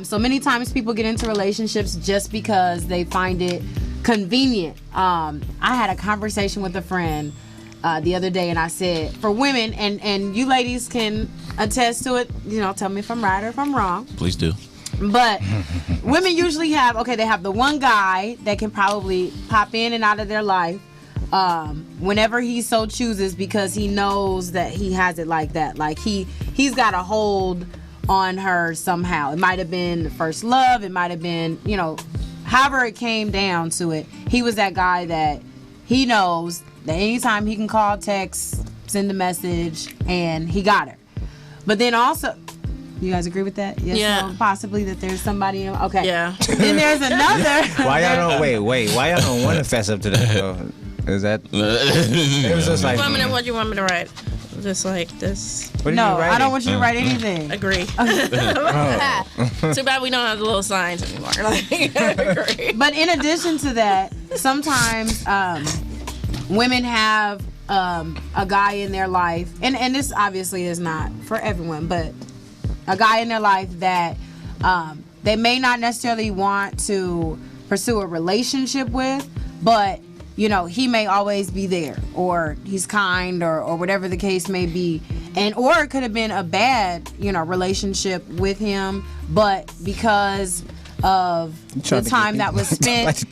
So many times people get into relationships just because they find it convenient. I had a conversation with a friend the other day, and I said, for women, and you ladies can attest to it, you know, tell me if I'm right or if I'm wrong. Please do. But women usually they have the one guy that can probably pop in and out of their life whenever he so chooses, because he knows that he has it like that. Like he's got a hold on her somehow. It might have been the first love. It might have been, you know, however it came down to it. He was that guy that he knows that anytime he can call, text, send a message, and he got her. But then also, you guys agree with that? Yes, Yeah. no, possibly that there's somebody. Okay. Yeah. Then there's another. Why y'all don't wait? Why y'all don't want to fess up to that? Though? Is that? It was just like. What you want me to write? Just like this. What are you No, writing? I don't want you to write anything. Agree. Oh. Too bad we don't have the little signs anymore. Like, agree. But in addition to that, sometimes women have a guy in their life, and this obviously is not for everyone, but a guy in their life that they may not necessarily want to pursue a relationship with, but you know, he may always be there, or he's kind, or whatever the case may be. And or it could have been a bad, you know, relationship with him, but because of the time that was spent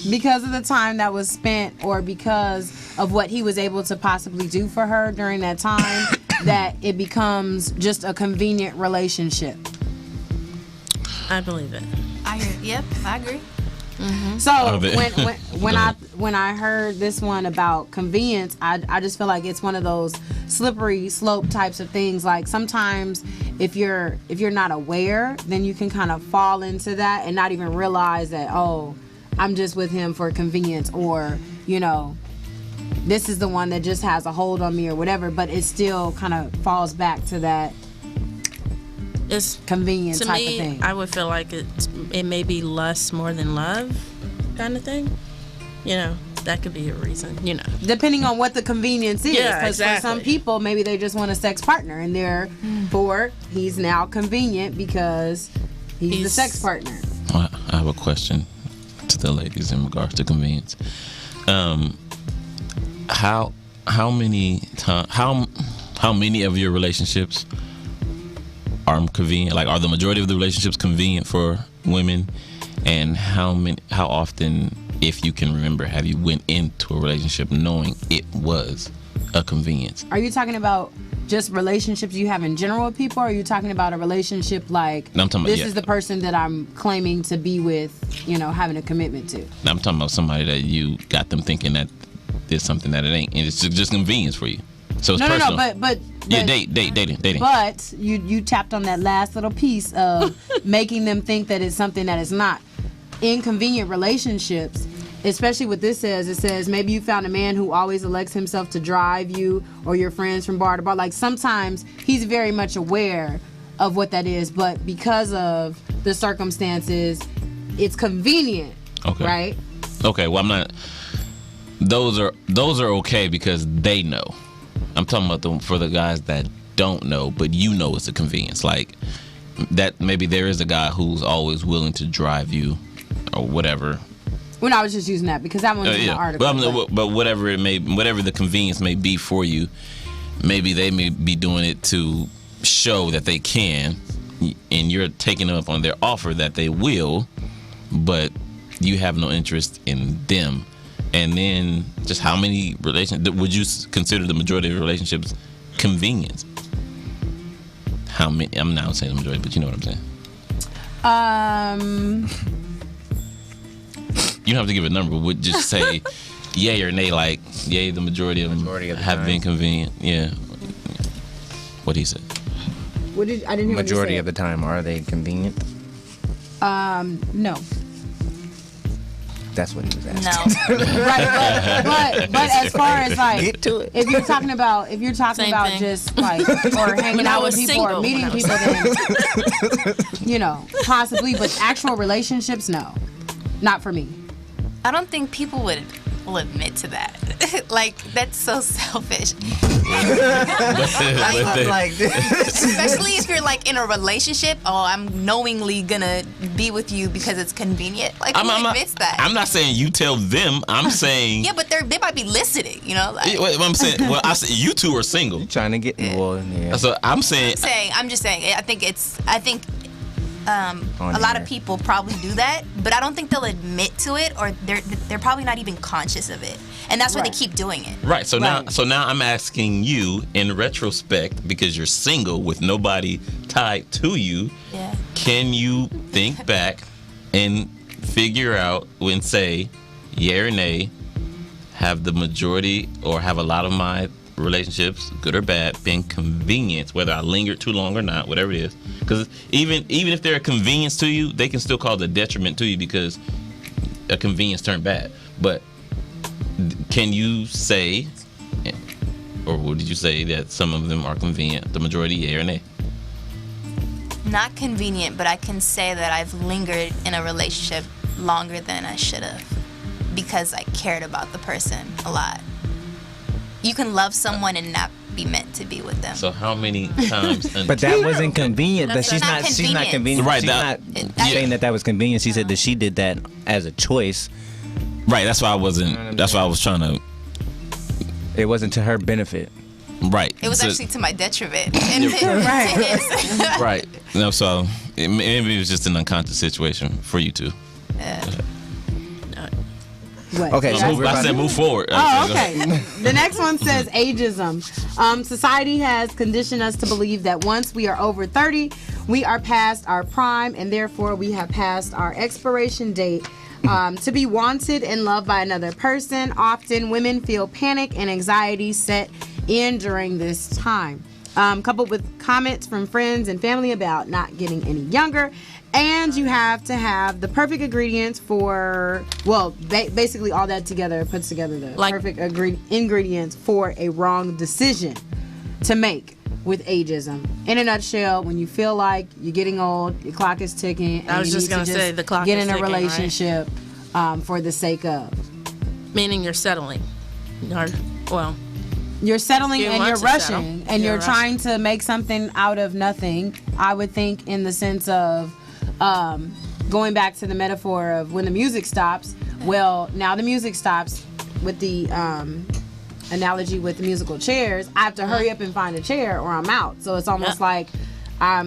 because of the time that was spent, or because of what he was able to possibly do for her during that time, that it becomes just a convenient relationship. I believe it. I agree. Yep, I agree. Mm-hmm. So when I heard this one about convenience, I just feel like it's one of those slippery slope types of things. Like sometimes if you're not aware, then you can kind of fall into that and not even realize that, oh, I'm just with him for convenience, or this is the one that just has a hold on me or whatever. But it still kind of falls back to that. It's convenient type of thing. I would feel like it may be lust more than love, kind of thing. That could be a reason. Depending on what the convenience is. Yeah, because exactly. for some people, maybe they just want a sex partner, and therefore he's now convenient because he's the sex partner. I have a question to the ladies in regards to convenience. How many of your relationships are convenient? Like, are the majority of the relationships convenient for women? And how often, if you can remember, have you went into a relationship knowing it was a convenience? Are you talking about just relationships you have in general with people, or are you talking about a relationship like, no, I'm talking about, this is the person that I'm claiming to be with, having a commitment to? No, I'm talking about somebody that you got them thinking that there's something that it ain't, and it's just convenience for you. So it's personal. But yeah, dating. But you tapped on that last little piece of making them think that it's something that it's not. Inconvenient relationships, especially what this says, it says maybe you found a man who always elects himself to drive you or your friends from bar to bar. Like, sometimes he's very much aware of what that is, but because of the circumstances, it's convenient. Okay. Right? Okay, well, I'm not. Those are okay because they know. I'm talking about for the guys that don't know, but it's a convenience. Like, that maybe there is a guy who's always willing to drive you or whatever. Well, I was just using that because that one's in the article. But whatever the convenience may be for you, maybe they may be doing it to show that they can, and you're taking up on their offer that they will, but you have no interest in them. And then, just how many relationships would you consider the majority of relationships convenience? How many? I'm not saying the majority, but you know what I'm saying. You don't have to give a number, but would just say yay or nay, like yay, the majority of them have been convenient. Yeah. What did he say? I didn't hear Majority of the time, are they convenient? No. That's what he was asking. No. Right, but as far as like, Get to it. if you're talking about Same thing. just like, or hanging When I out was with people or single, meeting when I was people, then possibly, but actual relationships, no, not for me. I don't think people will admit to that. Like, that's so selfish. Especially if you're like in a relationship. Oh, I'm knowingly gonna be with you because it's convenient. Like, who admits that? I'm not saying you tell them. I'm saying yeah, but they might be listening. Like, I'm saying. Well, I say you two are single. You're trying to get involved. Yeah. So I'm saying. I'm just saying. I think a lot of people probably do that, but I don't think they'll admit to it, or they're probably not even conscious of it, and that's why they keep doing it. Right. So now I'm asking you in retrospect, because you're single with nobody tied to you. Yeah. Can you think back and figure out and say, yeah or nay, have the majority or have a lot of my relationships, good or bad, been convenience, whether I lingered too long or not, whatever it is? Because even if they're a convenience to you, they can still cause a detriment to you because a convenience turned bad. But can you say, or what did you say, that some of them are convenient, the majority, yay or nay? Not convenient, but I can say that I've lingered in a relationship longer than I should have because I cared about the person a lot. You can love someone and not be meant to be with them. So how many times? But that wasn't convenient. That's She's not convenient. Right, She's not saying that was convenient. She said that she did that as a choice. Right. That's why I wasn't. That's why I was trying to. It wasn't to her benefit. Right. It was So- actually to my detriment. And Right. Right. No, so maybe it was just an unconscious situation for you two. What? Okay, Yeah. so we're I about said to move forward. Oh, okay. The next one says ageism. Society has conditioned us to believe that once we are over 30, we are past our prime, and therefore we have passed our expiration date. To be wanted and loved by another person, often women feel panic and anxiety set in during this time. Coupled with comments from friends and family about not getting any younger. And you have to have the perfect ingredients for, well, basically all that together puts together the perfect ingredients for a wrong decision to make with ageism. In a nutshell, when you feel like you're getting old, your clock is ticking, and I was you just need gonna to say the clock get is in a ticking, right? relationship for the sake of. Meaning you're settling. Or, well, You're settling You and want you're to rushing, settle. and You're you're trying to make something out of nothing. I would think, in the sense of going back to the metaphor of when the music stops. Well, now the music stops with the analogy with the musical chairs. I have to hurry up and find a chair, or I'm out. So it's almost like I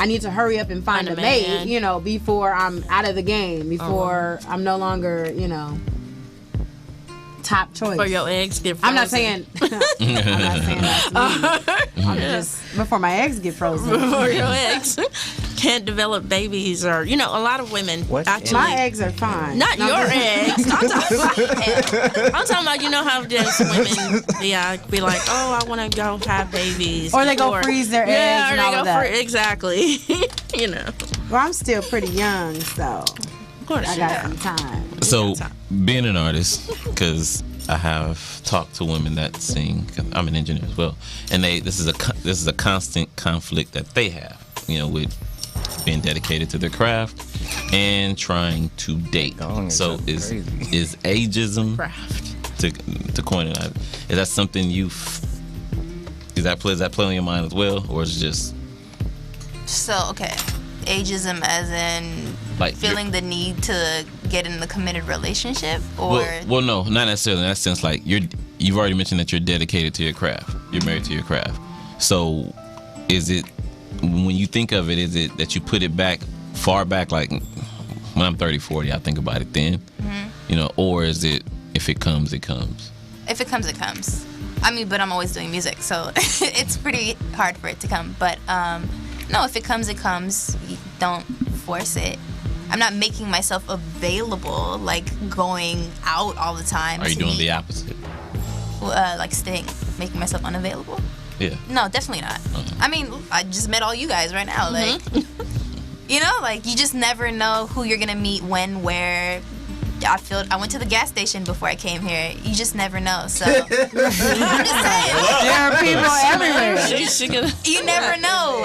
need to hurry up and find a maid, man. you know, before I'm out of the game, before I'm no longer, you know, top choice. for your eggs get I'm frozen. not saying. I'm not saying that's me. I'm just before my eggs get frozen. Before your eggs can't develop babies, or a lot of women actually. My eggs are fine. Not No, your I'm just- eggs. I'm talking about how just women be like, oh, I want to go have babies. Or they go freeze their eggs Yeah, or and they all go of that. exactly. Well, I'm still pretty young, so Of course, I got some time. So, being an artist, because I have talked to women that sing. 'Cause I'm an engineer as well, and this is a constant conflict that they have. With being dedicated to their craft and trying to date. So is ageism to coin it? Is that something is that play on your mind as well, or is it just So, okay. Ageism as in like feeling the need to get in the committed relationship, or Well, no, not necessarily in that sense. Like you've already mentioned that you're dedicated to your craft. You're married to your craft. So, is it when you think of it? Is it that you put it far back? Like when I'm 30, 40, I think about it then. Or is it if it comes, it comes? if it comes, it comes. I mean, but I'm always doing music, so it's pretty hard for it to come. But no, if it comes, it comes. You don't force it. I'm not making myself available, like going out all the time. Are you to doing meet- the opposite? like making myself unavailable? Yeah. No, definitely not. I mean, I just met all you guys right now. Like, like you just never know who you're gonna meet, when, where. I went to the gas station before I came here. You just never know. So I'm just saying. There are people everywhere. You never know.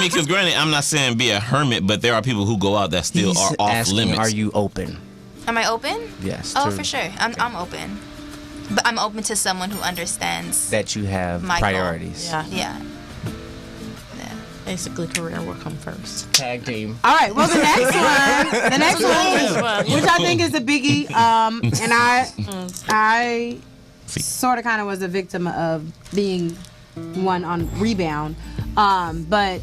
Because granted, I'm not saying be a hermit, but there are people who go out that still He's are off asking, limits. are you open? Am I open? Yes. Oh, to- for sure. I'm open. But I'm open to someone who understands That you have my goal. priorities. Yeah. Basically, career will come first. Tag team. All right. Well, the next one, which I think is a biggie, and I sort of kind of was a victim of being one on rebound. But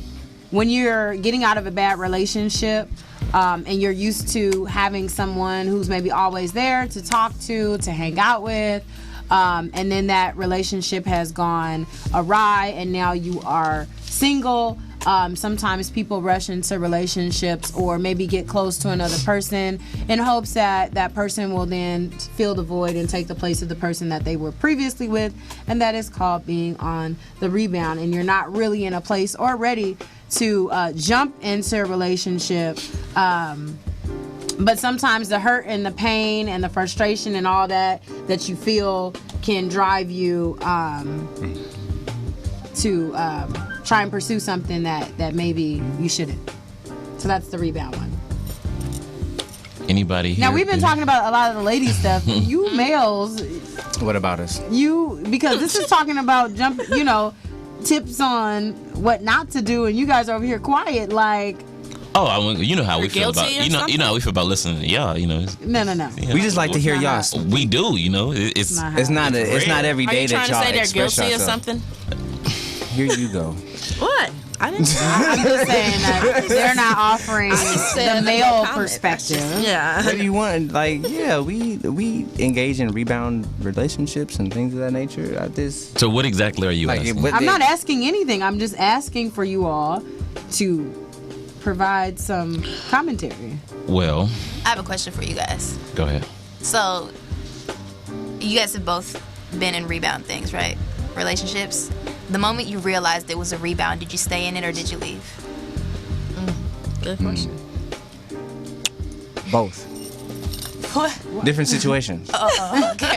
when you're getting out of a bad relationship, and you're used to having someone who's maybe always there to talk to hang out with, and then that relationship has gone awry, and now you are single. Sometimes people rush into relationships or maybe get close to another person in hopes that that person will then fill the void and take the place of the person that they were previously with, and that is called being on the rebound, and you're not really in a place or ready to jump into a relationship. But sometimes the hurt and the pain and the frustration and all that you feel can drive you to try and pursue something that maybe you shouldn't. So that's the rebound one. Anybody here? Now, we've been talking about a lot of the lady stuff. You males, What about us? because this is talking about tips on what not to do, and you guys are over here quiet like, Oh, you know how we You're feel about guilty or you know how we feel about listening to y'all. You know, No. We just like to hear y'all. we do. You know, it's It's not every Are day you that trying y'all to say they're express guilty or yourself. something? Here you go. What? I didn't. I'm just saying that they're not offering said the no male comment. perspective. Yeah. What do you want? Like, yeah, we engage in rebound relationships and things of that nature. So what exactly are you asking? what I'm they- not asking anything. I'm just asking for you all to provide some commentary. Well, I have a question for you guys. go ahead. So, you guys have both been in rebound things, right? Relationships. The moment you realized it was a rebound, did you stay in it or did you leave? Good question. Both. What? Different situations. Okay.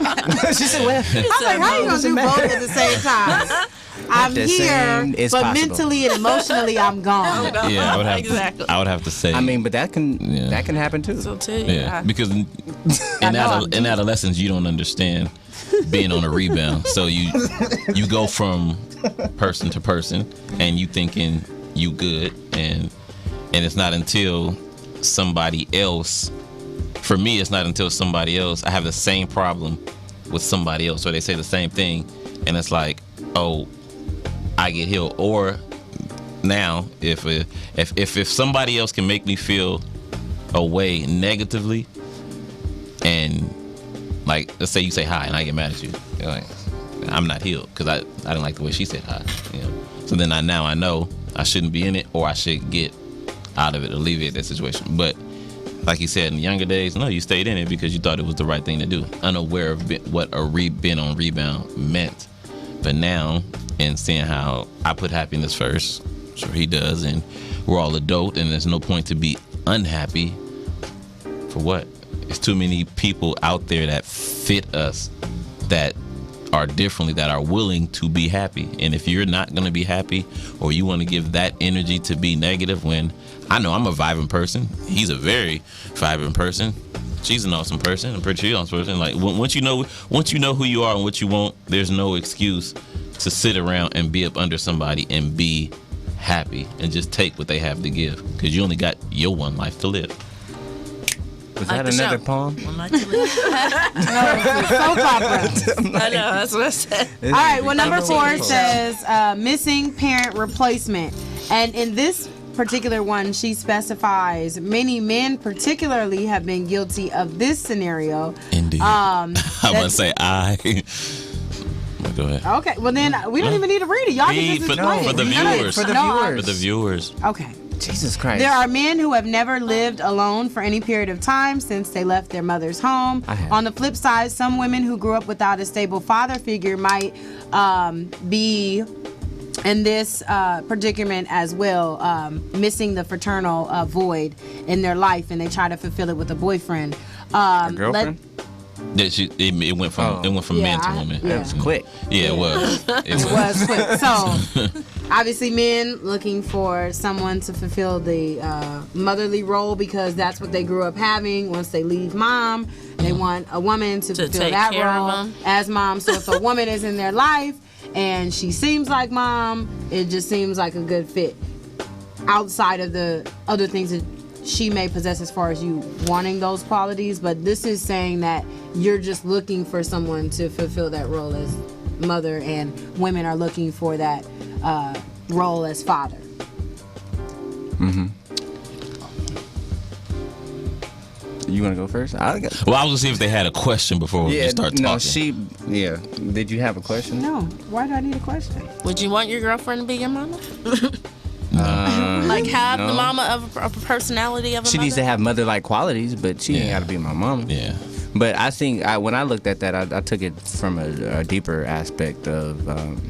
She said, well, I'm like, how you gonna do both at the same time? I'm the here, same is but possible. mentally and emotionally, I'm gone. Yeah, Exactly. I would have to say. I mean, but that can Yeah. happen too. So too. yeah, because in know I'm adolescence you don't understand being on a rebound, so you go from person to person, and you thinking you good, and it's not until somebody else. For me, it's not until somebody else. I have the same problem with somebody else, or they say the same thing, and it's like, oh, I get healed. Or now, if somebody else can make me feel a way negatively, and like, let's say you say hi and I get mad at you, you're like, I'm not healed because I didn't like the way she said hi, you know. So then I know I shouldn't be in it, or I should get out of it, alleviate that situation. But like you said, in the younger days, no, you stayed in it because you thought it was the right thing to do, unaware of what being on rebound meant. But now, and seeing how I put happiness first, sure he does, and we're all adult, and there's no point to be unhappy. For what? There's too many people out there that fit us, that are differently, that are willing to be happy. And if you're not going to be happy, or you want to give that energy to be negative, when I know I'm a vibrant person, he's a very vibrant person, she's an awesome person, I'm pretty sure you're an awesome person. Like, once you know who you are and what you want, there's no excuse to sit around and be up under somebody and be happy and just take what they have to give, because you only got your one life to live. Was Like that the another show. poem? Well, not to leave. Soap opera. I know, that's what I said. All right, well, number 4 Poem. says missing parent replacement. And in this particular one, she specifies many men particularly have been guilty of this scenario. Indeed. I'm going to say go ahead. Okay, well then we don't even need to read it. Y'all can Read just for explain the it. viewers. For the No, viewers. For the viewers. Okay. Jesus Christ. There are men who have never lived alone for any period of time since they left their mother's home. I have. On the flip side, some women who grew up without a stable father figure might be in this predicament as well, missing the fraternal void in their life, and they try to fulfill it with a boyfriend. A girlfriend? It went from Yeah, men to women. yeah. That was quick. Yeah, it was. It was quick. So, obviously, men looking for someone to fulfill the motherly role because that's what they grew up having. Once they leave mom, they want a woman to fulfill take that care of role them. as mom. So, if a woman is in their life and she seems like mom, it just seems like a good fit. Outside of the other things that she may possess as far as you wanting those qualities, but this is saying that you're just looking for someone to fulfill that role as mother, and women are looking for that role as father. You want to go first? Well, I was going to see if they had a question before we just start talking. Did you have a question? No, why do I need a question? Would you want your girlfriend to be your mama? Uh, Like have no. the mama of a personality of a She mother? needs to have mother-like qualities, but she ain't Yeah. got to be my mama. Yeah. But I think when I looked at that, I took it from a deeper aspect of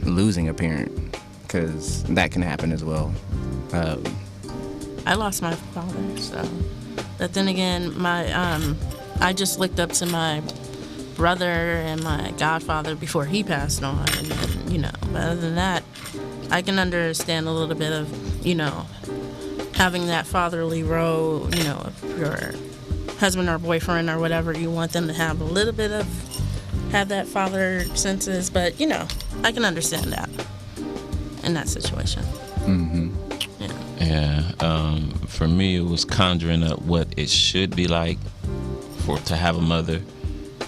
losing a parent, because that can happen as well. I lost my father, so. But then again, I just looked up to my brother and my godfather before he passed on, and then, but other than that, I can understand a little bit of, having that fatherly role, of your husband or boyfriend or whatever, you want them to have a little bit of, have that father senses, but, I can understand that in that situation. Mm-hmm. Yeah. Yeah. For me, it was conjuring up what it should be like to have a mother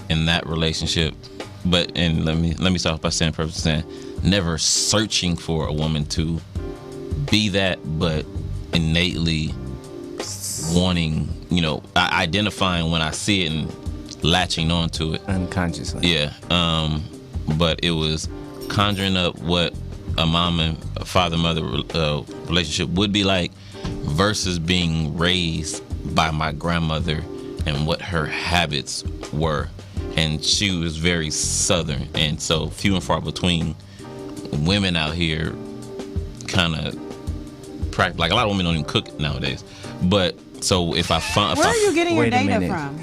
in that relationship. But and let me start by saying, never searching for a woman to be that, but innately wanting, identifying when I see it and latching onto it unconsciously. Yeah. But it was conjuring up what a mom and a father-mother relationship would be like versus being raised by my grandmother and what her habits were. And she was very Southern, and so few and far between women out here kind of practice. Like a lot of women don't even cook nowadays. But so if I find, where are you getting your data from?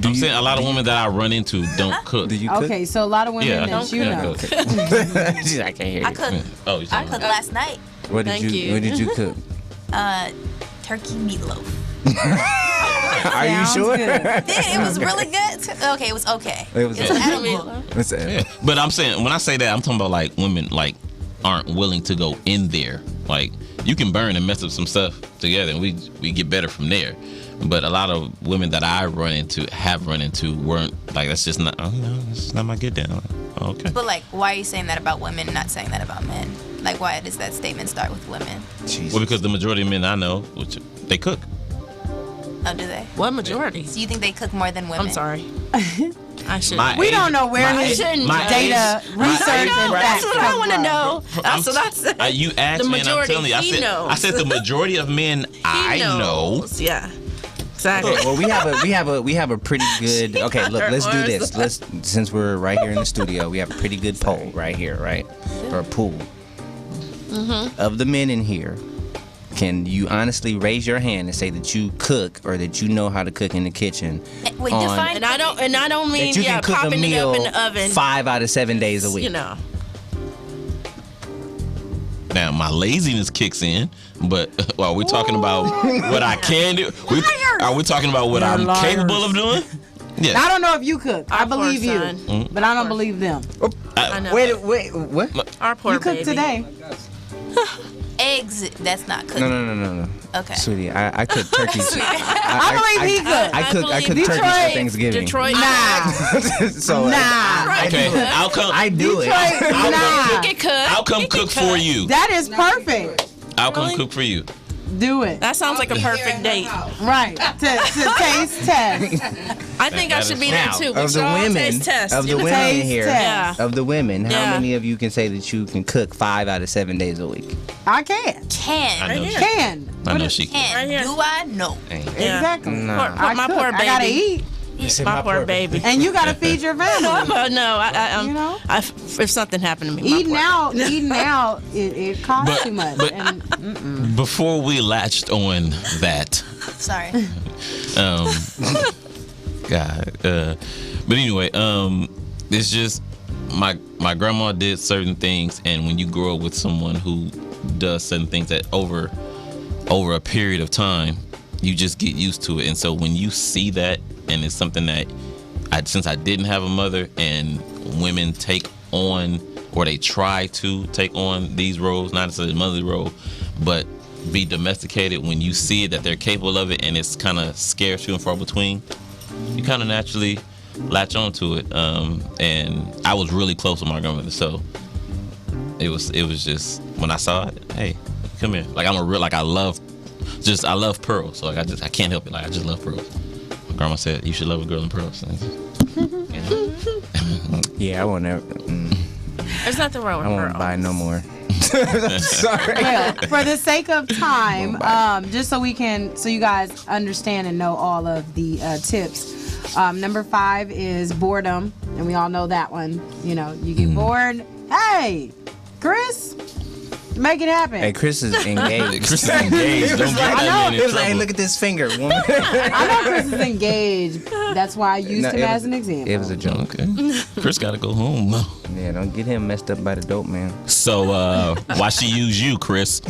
I'm saying a lot of women that I run into don't cook. Do you cook? Okay, so a lot of women that you know. I can't hear you. I cooked. Oh, I cooked last night. What did you cook? Turkey meatloaf. Are you sure? It was really good. Okay, it was okay. It was edible. Yeah. But I'm saying, when I say that, I'm talking about like women like aren't willing to go in there. Like you can burn and mess up some stuff together, and we get better from there. But a lot of women that I have run into weren't like, that's just not. Oh no, that's not my get down. Like, oh, okay. But like, why are you saying that about women, not saying that about men? Like, why does that statement start with women? Jesus. Well, because the majority of men I know, they cook. Oh, do they? What majority? So you think they cook more than women? I'm sorry. I shouldn't. We don't know where his data, research, and facts. That's what I want to know. That's what I said. You asked me, and I'm telling you, I said the majority of men I know. Yeah. Exactly. Okay, well, we have a pretty good. Okay, look, let's do this. Since we're right here in the studio, we have a pretty good poll right here, right? Or a pool. Of the men in here, can you honestly raise your hand and say that you cook or that you know how to cook in the kitchen? Wait, define. And I don't mean that you can cook a popping meal it up in the oven 5 out of 7 days a week. You know. Now my laziness kicks in, but while we're talking about what I can do, are we talking about what I'm capable of doing? Yeah. I don't know if you cook. I believe you, but I don't believe them. Wait, what? Our poor baby. You cooked today. Eggs, that's not cooking. No. Okay. Sweetie, I cook turkeys. I believe he cooked. I cook turkeys for Thanksgiving. Detroit. Nah. So okay, I'll come. I do it. I'll come cook for you. That is perfect. I'll come cook for you. Do it. That sounds like a perfect date. Right. To taste test. I think I should be there too. Of the women here, of the women, how many of you can say that you can cook 5 out of 7 days a week? I can. I know she can. Right here. Do I? No. Exactly. My poor baby. I gotta eat. My poor baby. And you gotta feed your family. No, you know? If something happened to me, eating out, it costs too much. But before we latched on that, sorry. God. But anyway, it's just my grandma did certain things, and when you grow up with someone who does certain things that over a period of time, you just get used to it. And so when you see that, and it's something that since I didn't have a mother, and women take on, or they try to take on these roles, not necessarily the motherly role, but be domesticated, when you see that they're capable of it, and it's kind of scarce few and far between, you kind of naturally latch onto it. And I was really close with my grandmother, so it was just, when I saw it, hey, come here. Like I love pearls. So like I can't help it. Like I just love pearls. My grandma said you should love a girl in pearls. Yeah, I won't ever. There's nothing wrong with pearls. I won't buy no more. Sorry. Well, for the sake of time, just so you guys understand and know all of the tips. Number 5 is boredom, and we all know that one. You know, you get bored. Hey, Chris, make it happen. Hey, Chris is engaged. Chris is engaged. Don't get that man in trouble. Hey, look at this finger, woman. I know Chris is engaged. That's why I used him as an example. It was a joke. Okay. Chris got to go home. No. Yeah, don't get him messed up by the dope man. So, why she use you, Chris?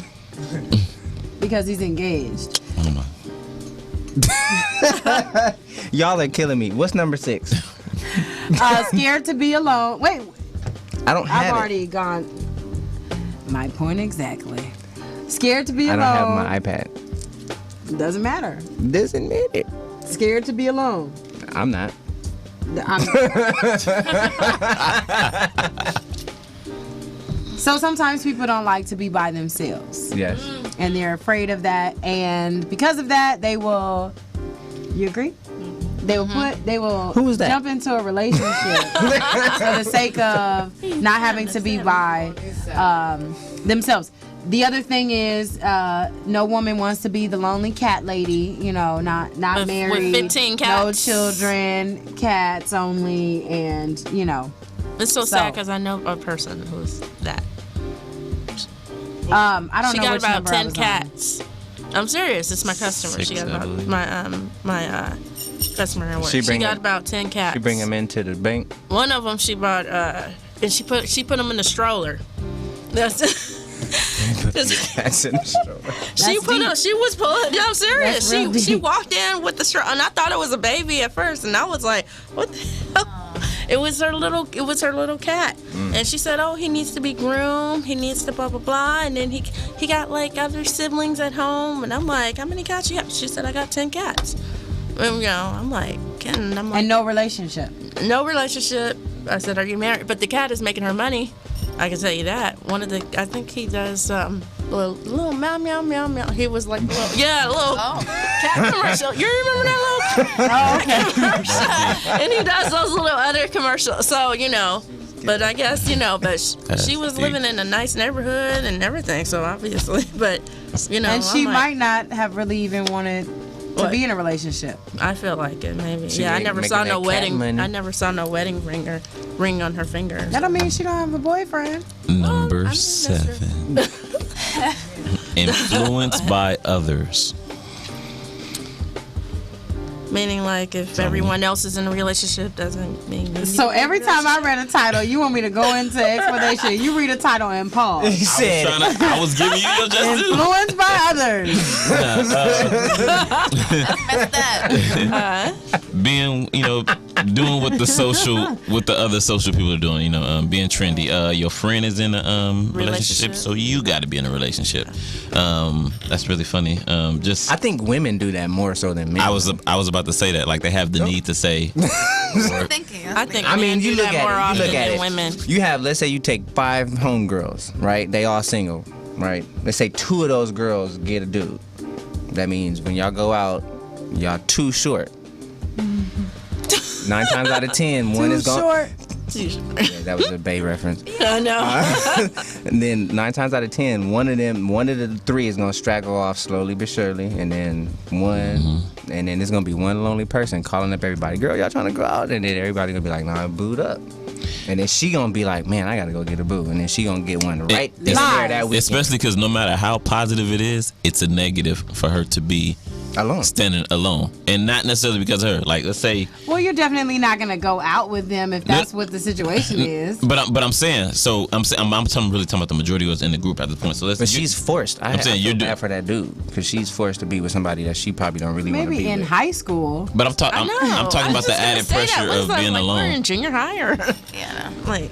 Because he's engaged. Oh my. Y'all are killing me. What's number 6? Scared to be alone. Wait. I don't have I've already gone. My point exactly. Scared to be I alone. don't have my iPad. Doesn't matter. Doesn't mean it. Scared to be alone. I'm not. So sometimes people don't like to be by themselves. Yes. And they're afraid of that. And because of that, they will. You agree? They will Who is that? jump into a relationship for the sake of not having to be by themselves. The other thing is, no woman wants to be the lonely cat lady. You know, not married, 15 no cats. children, cats only, and you know. It's so sad because I know a person who's that. I don't She know got which about number I 10 was on. cats. I'm serious. It's my customer. Six, She got I about believe. my customer at work. She She bring got it- about 10 cats. You bring them into the bank. One of them she bought, and she put them in the stroller. That's. Cats in the stroller. She was pulling. Yeah, I'm serious. That's real She deep. walked in with the stroller, and I thought it was a baby at first, and I was like, "What the hell?" It was her little cat, and she said, "Oh, he needs to be groomed. He needs to blah blah blah." And then he got like other siblings at home, and I'm like, "How many cats you have?" She said, "I got 10 cats." And, you know, I'm like, And no relationship. no relationship. I said, "Are you married?" But the cat is making her money. I can tell you that. I think he does little meow meow meow meow. He was like, little cat commercial. You remember that little commercial? And he does those little other commercials. So you know, but I guess you know, but she was deep. living in a nice neighborhood and everything. So obviously, but you know, And she I'm might not have really even wanted to What? be in a relationship. I feel like it maybe. She Yeah, I ain't never making saw that no cat wedding. money. I never saw no wedding ring on her finger. That don't mean she don't have a boyfriend. Number that's 7. Influenced by others. Meaning, like, if everyone else is in a relationship, doesn't mean. you So need to every be time I read a title, you want me to go into explanation. You read a title and pause. He said, I was giving you your just due. Influenced by others. That's that. Being, you know, doing what the other social people are doing, you know, being trendy. Your friend is in a relationship, so you got to be in a relationship. That's really funny. I think women do that more so than men. I was about to say that, like they have the need to say. Thinking. I think I mean, men you do look that more at it. often You look at than it. women. You have, let's say, you take 5 homegirls, right? They all single, right? Let's say 2 of those girls get a dude. That means when y'all go out, y'all too short. 9 times out of 10, one is gone. Short. Yeah, that was a Bay reference. I know. And then 9 times out of 10, one of the 3 is gonna straggle off slowly but surely, and then and then there's gonna be one lonely person calling up everybody. Girl, y'all trying to go out? And then everybody gonna be like, nah, booed up. And then she gonna be like, man, I gotta go get a boo. And then she gonna get one right there that weekend. Especially because no matter how positive it is, it's a negative for her to be alone, standing alone, and not necessarily because of her. Like, let's say. Well, you're definitely not gonna go out with them if that's what the situation is. But I'm saying, so I'm really talking about the majority was in the group at this point. So let's. But she's forced. I'm saying I you're feel bad for that dude because she's forced to be with somebody that she probably don't really want to be Maybe in with. high school. But I'm talking about the added pressure of being We're alone. in junior high, or Yeah. like.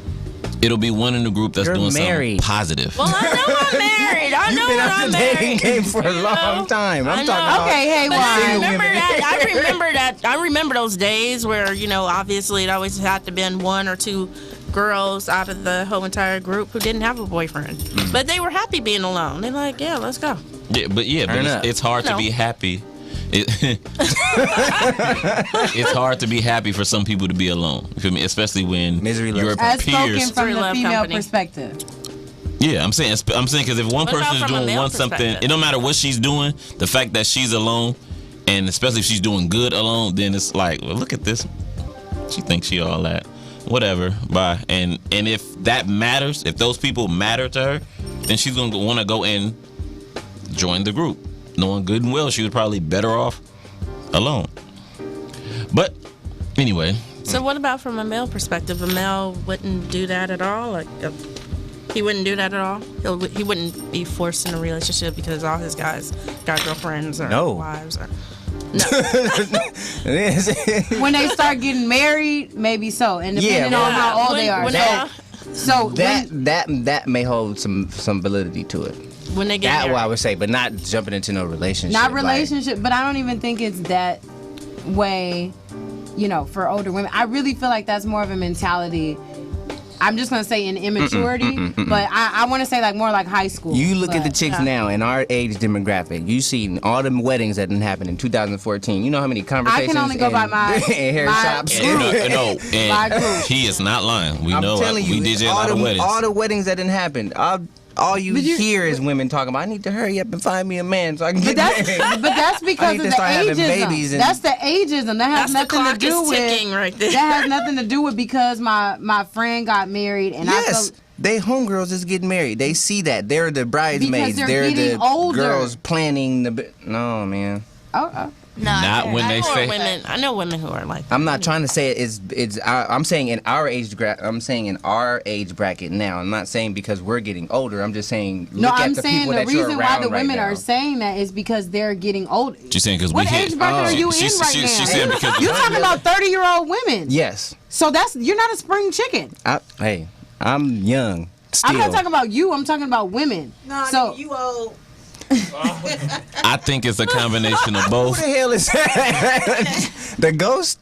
It'll be one in the group that's You're doing married. something positive. Well, I know I'm married. I know You've been out I'm the dating married. game for a You long know? time. I I'm know. talking about. Okay, hey, But I why? remember that. I remember those days where, you know, obviously it always had to been 1 or 2 girls out of the whole entire group who didn't have a boyfriend, but they were happy being alone. They're like, yeah, let's go. But Turn up. it's hard to No. be happy. It's hard to be happy for some people to be alone. You feel me? Especially when Misery your loves As spoken peers. from the Love female company. perspective. Yeah, I'm saying because if one What person about is from a doing male something, perspective? it don't matter what she's doing. The fact that she's alone, and especially if she's doing good alone, then it's like, well, look at this. She thinks she all that. Whatever. Bye. And if that matters, if those people matter to her, then she's gonna want to go and join the group, knowing good and well she was probably better off alone. But anyway, So what about from a male perspective? A male wouldn't do that at all? Like, he wouldn't do that at all? He wouldn't be forced in a relationship because all his guys got girlfriends or No. wives or... No. When they start getting married, maybe so. And depending well, on how old they are. When So that may hold some validity to it. when they get That married. what I would say, but not jumping into no relationship. Not like- relationship, but I don't even think it's that way, for older women. I really feel like that's more of a mentality. I'm just gonna say in immaturity, but I want to say like more like high school. You look at the but- chicks now in our age demographic. You seen all the weddings that didn't happen in 2014. You know how many conversations? only go by my- in hair my shops. group. No, My and group. he is not lying. We I'm know telling you, we did a lot of weddings. all the weddings that didn't happen. All you But you- hear is women talking about, I need to hurry up and find me a man so I can But get that's married. but that's I because need of to the start having ageism. babies and- That's the ageism. That has That's the nothing to clock do is with ticking right there. That has nothing to do with because my friend got married and I Yes, felt they homegirls is getting married. They see that. They're the bridesmaids. Because They're they're the getting older. girls planning the. No, man. No, Not when I they know say. women. I know women who are like. I'm not trying to say it's. I'm saying in our age. I'm saying in our age bracket now. I'm not saying because we're getting older. I'm just saying. No, Look I'm at the saying people the that you're reason why the around right women now. are saying that is because they're getting older. She's saying because we What hit. age bracket are you She- in she- right she- now? she's saying because You're talking about 30-year-old women. Yes. So you're not a spring chicken. Hey, I'm young. Still. I'm not talking about you. I'm talking about women. No, so you old. I think it's a combination of both. Who the hell is that? The ghost?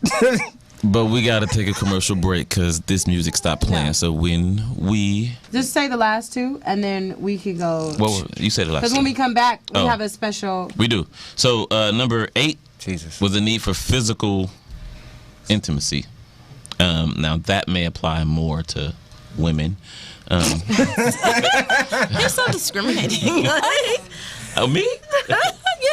But we got to take a commercial break because this music stopped playing. So when we, just say the last two, and then we can go. well, you said it last. Because when we come back, we Oh. have a special. We do. So number 8 Jesus. was the need for physical intimacy. Now that may apply more to women. You're so discriminating. Oh, me?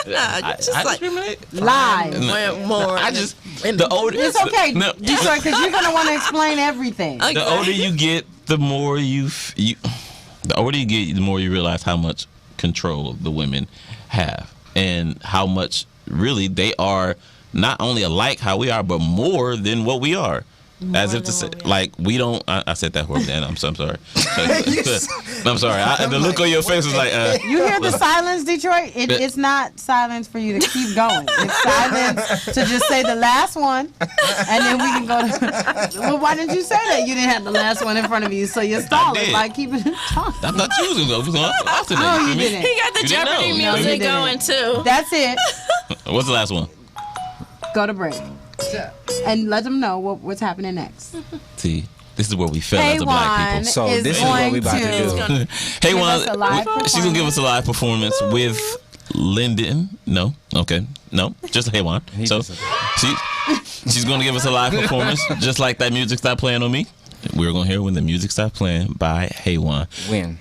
Yeah, just I like discriminate? Live. more. I just the older It's okay, No, Detroit, because you're gonna want to explain everything. the older you get, the more the older you get, the more you realize how much control the women have and how much really they are not only alike how we are, but more than what we are. As if to say, like, we don't. I said that horribly, and I'm sorry. I'm sorry. The look on your face was like. You hear the silence, Detroit? It's not silence for you to keep going. It's silence to just say the last one, and then we can go. Well, why didn't you say that? You didn't have the last one in front of you, so you're stalling. did. Like, keep it talking. I thought you was gonna go. I said No, that, you feel me? didn't. He got the You didn't Jeopardy know. No, you music didn't. going too. That's it. What's the last one? Go to break. And let them know what's happening next. See, this is where we fell as a black people. So is this is what we about to going do. Hey, Give Juan, us a live she's gonna give us a live performance with Lyndon. No, okay, no, just Hey Juan. So she's gonna give us a live performance, just like that music stopped playing on me. We're gonna hear When the Music Stopped Playing by Hey Juan. When?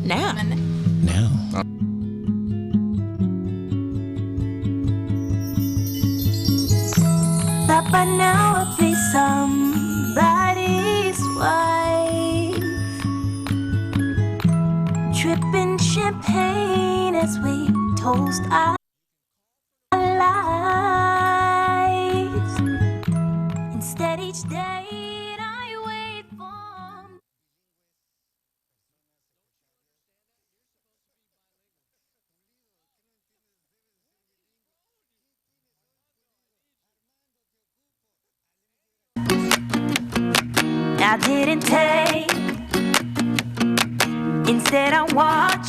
Now. Now. Thought by now I'd be somebody's wife, dripping champagne as we toast our lives. Instead, each day I wait for. I didn't take, instead I watch.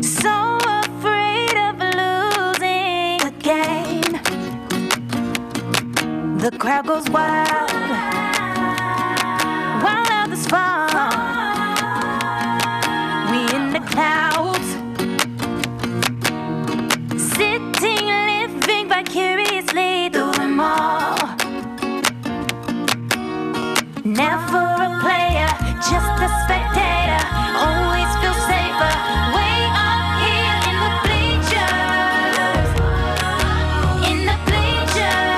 So afraid of losing the game. The crowd goes wild, while others fall. We in the clouds, sitting, living vicariously through them all. Never a player, just a spectator. Always feel safer, way up here in the bleachers. In the bleachers.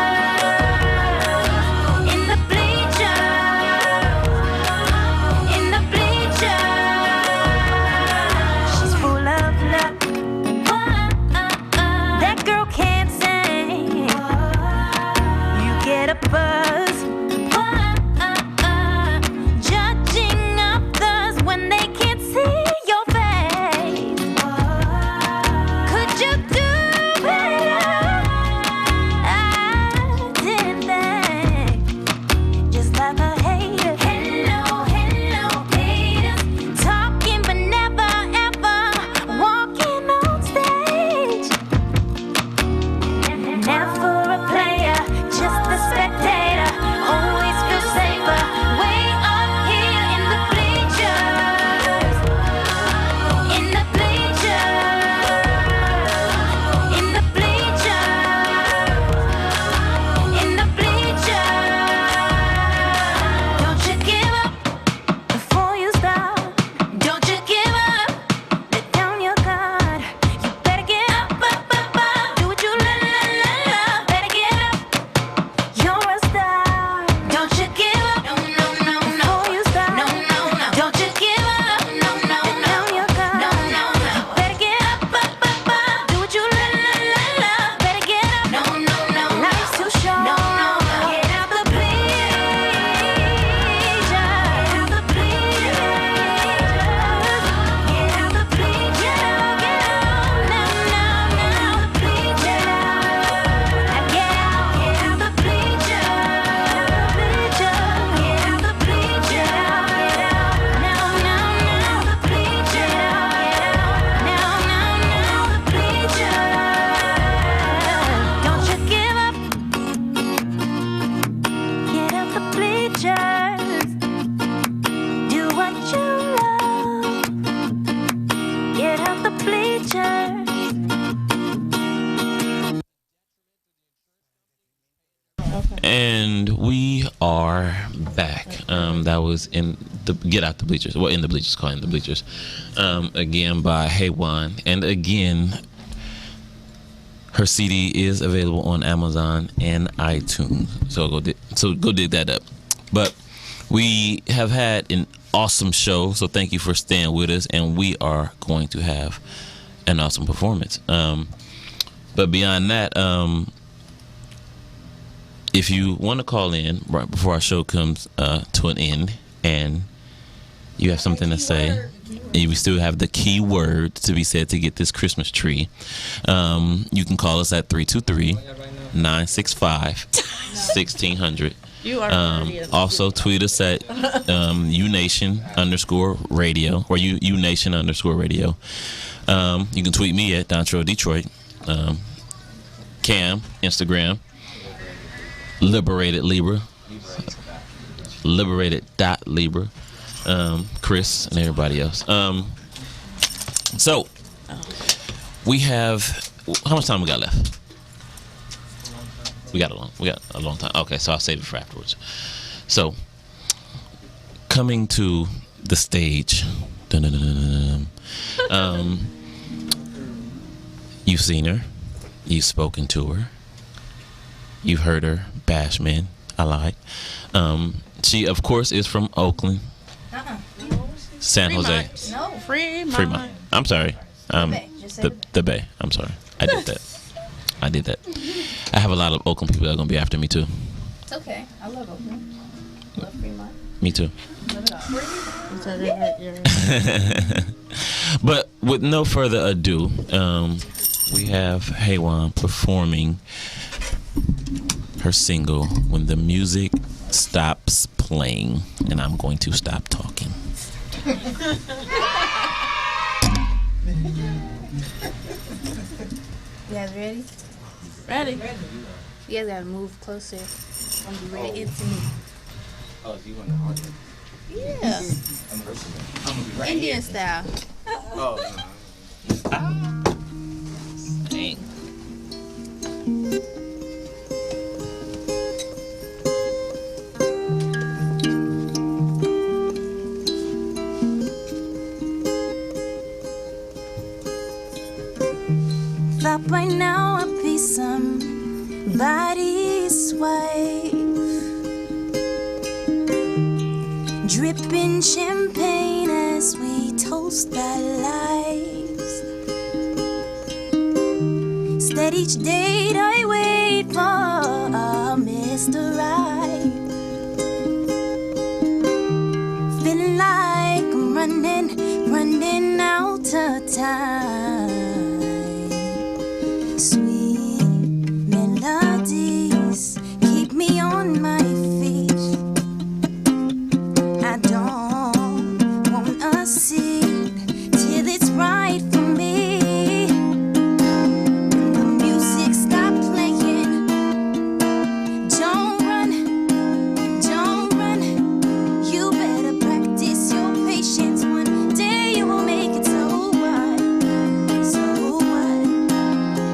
In are back. That was in the Get Out the Bleachers. Well, in the Bleachers, called In the Bleachers. Again by HEWAN. And again, her CD is available on Amazon and iTunes. So go dig that up. But we have had an awesome show. So thank you for staying with us. And we are going to have an awesome performance. But beyond that, if you want to call in right before our show comes to an end and you have something to say, and we still have the key word to be said to get this Christmas tree, you can call us at 323-965-1600. You are also tweet us at UNation_radio or UNation_radio. You can tweet me at Dontrell Detroit. Cam, Instagram, Liberated Libra, Liberated.Libra, Chris, and everybody else. So, we have, how much time we got left? We got a long time. Okay, so I'll save it for afterwards. So, coming to the stage. You've seen her. You've spoken to her. You've heard her bash men. I lied. She, of course, is from Oakland, San Jose. No. Fremont. I'm sorry. The Bay. I'm sorry. I did that. I have a lot of Oakland people that are going to be after me, too. It's okay. I love Oakland. Love Fremont. Me, too. Love it all. But with no further ado, we have HEWAN performing her single When the Music Stops Playing, and I'm going to stop talking. You guys ready? Ready. You guys gotta move closer. I'm gonna be really intimate. Oh, so you want the audience? Yeah. I'm listening. Indian style. Oh, Dang. Thought by now I'd be somebody's wife, dripping champagne as we toast our lives. Instead each date I wait for Mr. Right, feeling like I'm running out of time. Sweet melodies keep me on my feet. I don't want a seat till it's right for me. When the music stops playing, don't run. You better practice your patience. One day you will make it. So what?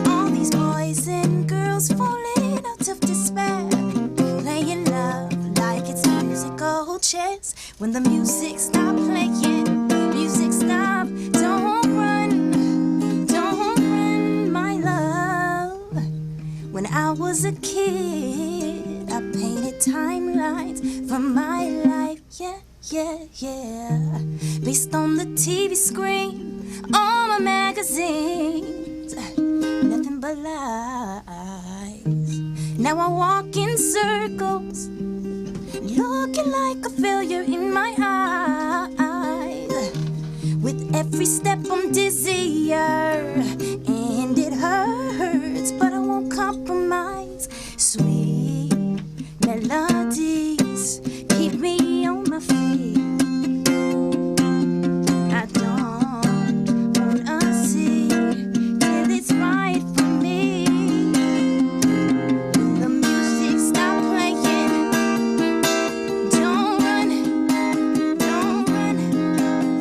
All these boys and girls falling out of despair, playing love like it's musical chairs. When the music stop playing, music stop. Don't run, my love. When I was a kid, I painted timelines for my life. Yeah. Based on the TV screen, all my magazines, nothing but lies. Now I walk in circles, looking like a failure in my eyes. With every step I'm dizzier, and it hurts, but I won't compromise. Sweet melodies keep me on my feet. I don't want a seat till it's right for me. When the music stop playing, don't run.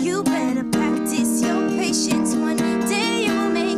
You better practice your patience. One day you will make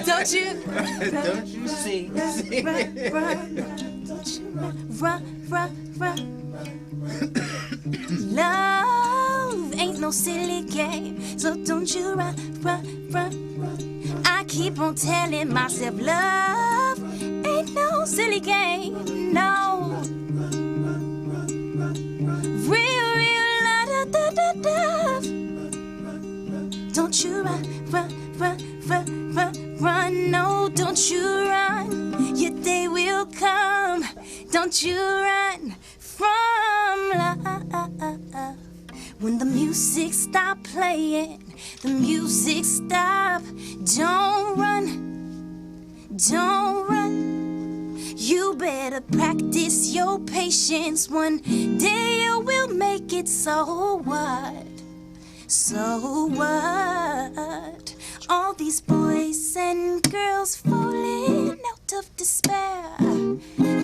Don't you? Don't you see? Run. Love ain't no silly game, so don't you run. I keep on telling myself love ain't no silly game, no. Real love. Don't you run, no, don't you run. Your day will come. Don't you run from love. When the music stop playing, the music stop. Don't run. You better practice your patience. One day you will make it, so what? So what? All these boys and girls falling out of despair,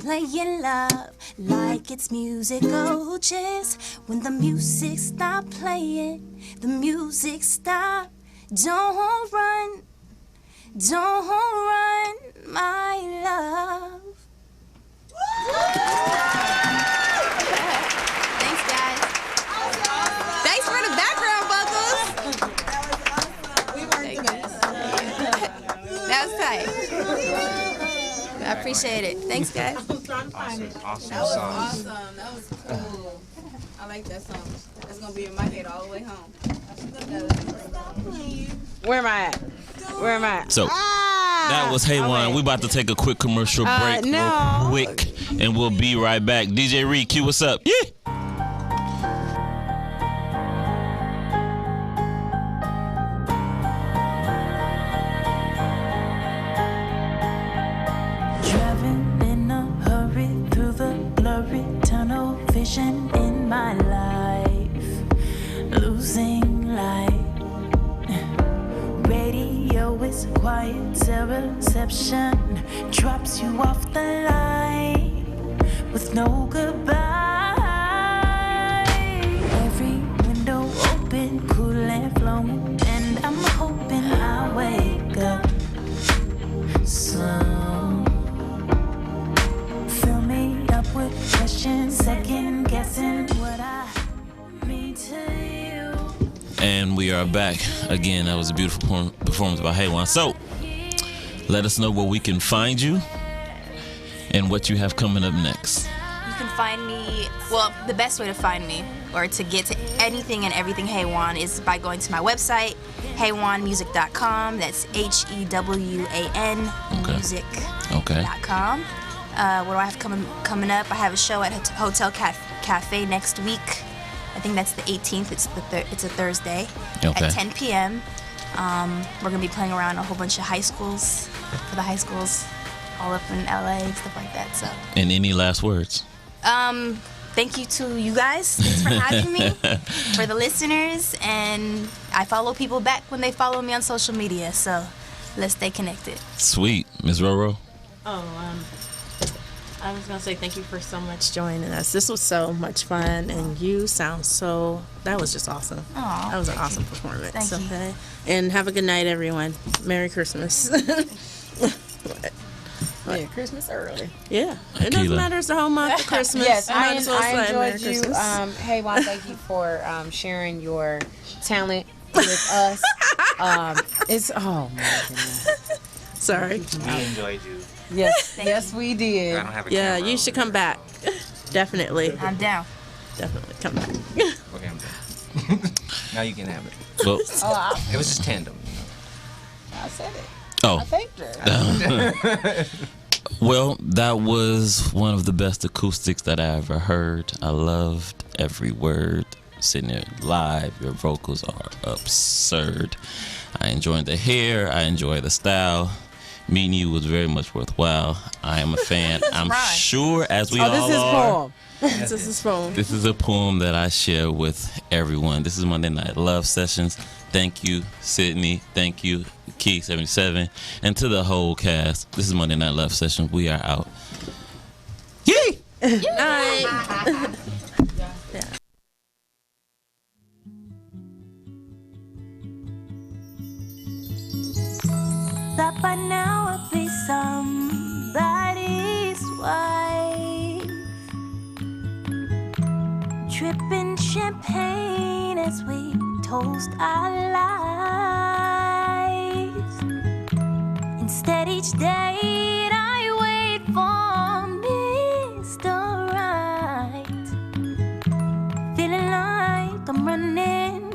playing love like it's musical chairs. When the music stop playing, the music stop. Don't run, my love. Thanks, guys. Thanks for the background vocals. That was tight. I appreciate it. Thanks, guys. Awesome That was songs. awesome. That was cool. I like that song. That's gonna be in my head all the way home. Where am I at? So that was HEWAN. okay. We about to take a quick commercial break, no. real quick, and we'll be right back. DJ Reed, cue us up. Yeah. Driving in a hurry through the blurry tunnel vision in my life, losing light. Radio is quiet, zero reception, drops you off the line with no goodbye. Every window open, cool and flowing, and I'm hoping I wake up soon. Fill me up with questions, second guessing what I mean to you. And we are back again. That was a beautiful performance by HEWAN. So, let us know where we can find you and what you have coming up next. You can find me, well, the best way to find me or to get to anything and everything HEWAN is by going to my website, HEWANmusic.com. That's HEWAN Okay. music.com. What do I have coming up? I have a show at Hotel Cafe next week. I think that's the 18th. It's a Thursday Okay. at 10 p.m. We're going to be playing around a whole bunch of high schools, for the high schools all up in LA and stuff like that. So, And any last words? thank you to you guys. Thanks for having me, for the listeners. And I follow people back when they follow me on social media. So let's stay connected. Sweet. Ms. Roro? I was gonna say thank you for so much joining us. This was so much fun, and you sound that was just awesome. Aw, That was an awesome performance. Thank you. Okay. And have a good night, everyone. Merry Christmas. Yeah, Christmas early. Yeah. It doesn't Akila. matter. It's the whole month of Christmas. Yes, You might as well say Merry enjoyed you. Christmas. HEWAN, thank you for sharing your talent with us. It's oh my goodness. Sorry. We enjoyed you. Yes, we did. I don't have a Yeah, camera you should over come back. Definitely. I'm down. Definitely come back. there. Okay, I'm done. Now you can have it. Well, It was just tandem. I said it. oh. I thanked her. Well, that was one of the best acoustics that I ever heard. I loved every word. Sitting there live, your vocals are absurd. I enjoyed the hair. I enjoyed the style. Meeting you was very much worthwhile. I am a fan. I'm sure, as we all This is are. poem. This is phone. This is a poem that I share with everyone. This is Monday Night Love Sessions. Thank you, Sydney. Thank you, Key 77. And to the whole cast, this is Monday Night Love Sessions. We are out. Yay! Night. By now I'll be somebody's wife. Dripping champagne as we toast our lives. Instead each day I wait for Mr. Right. Feeling like I'm running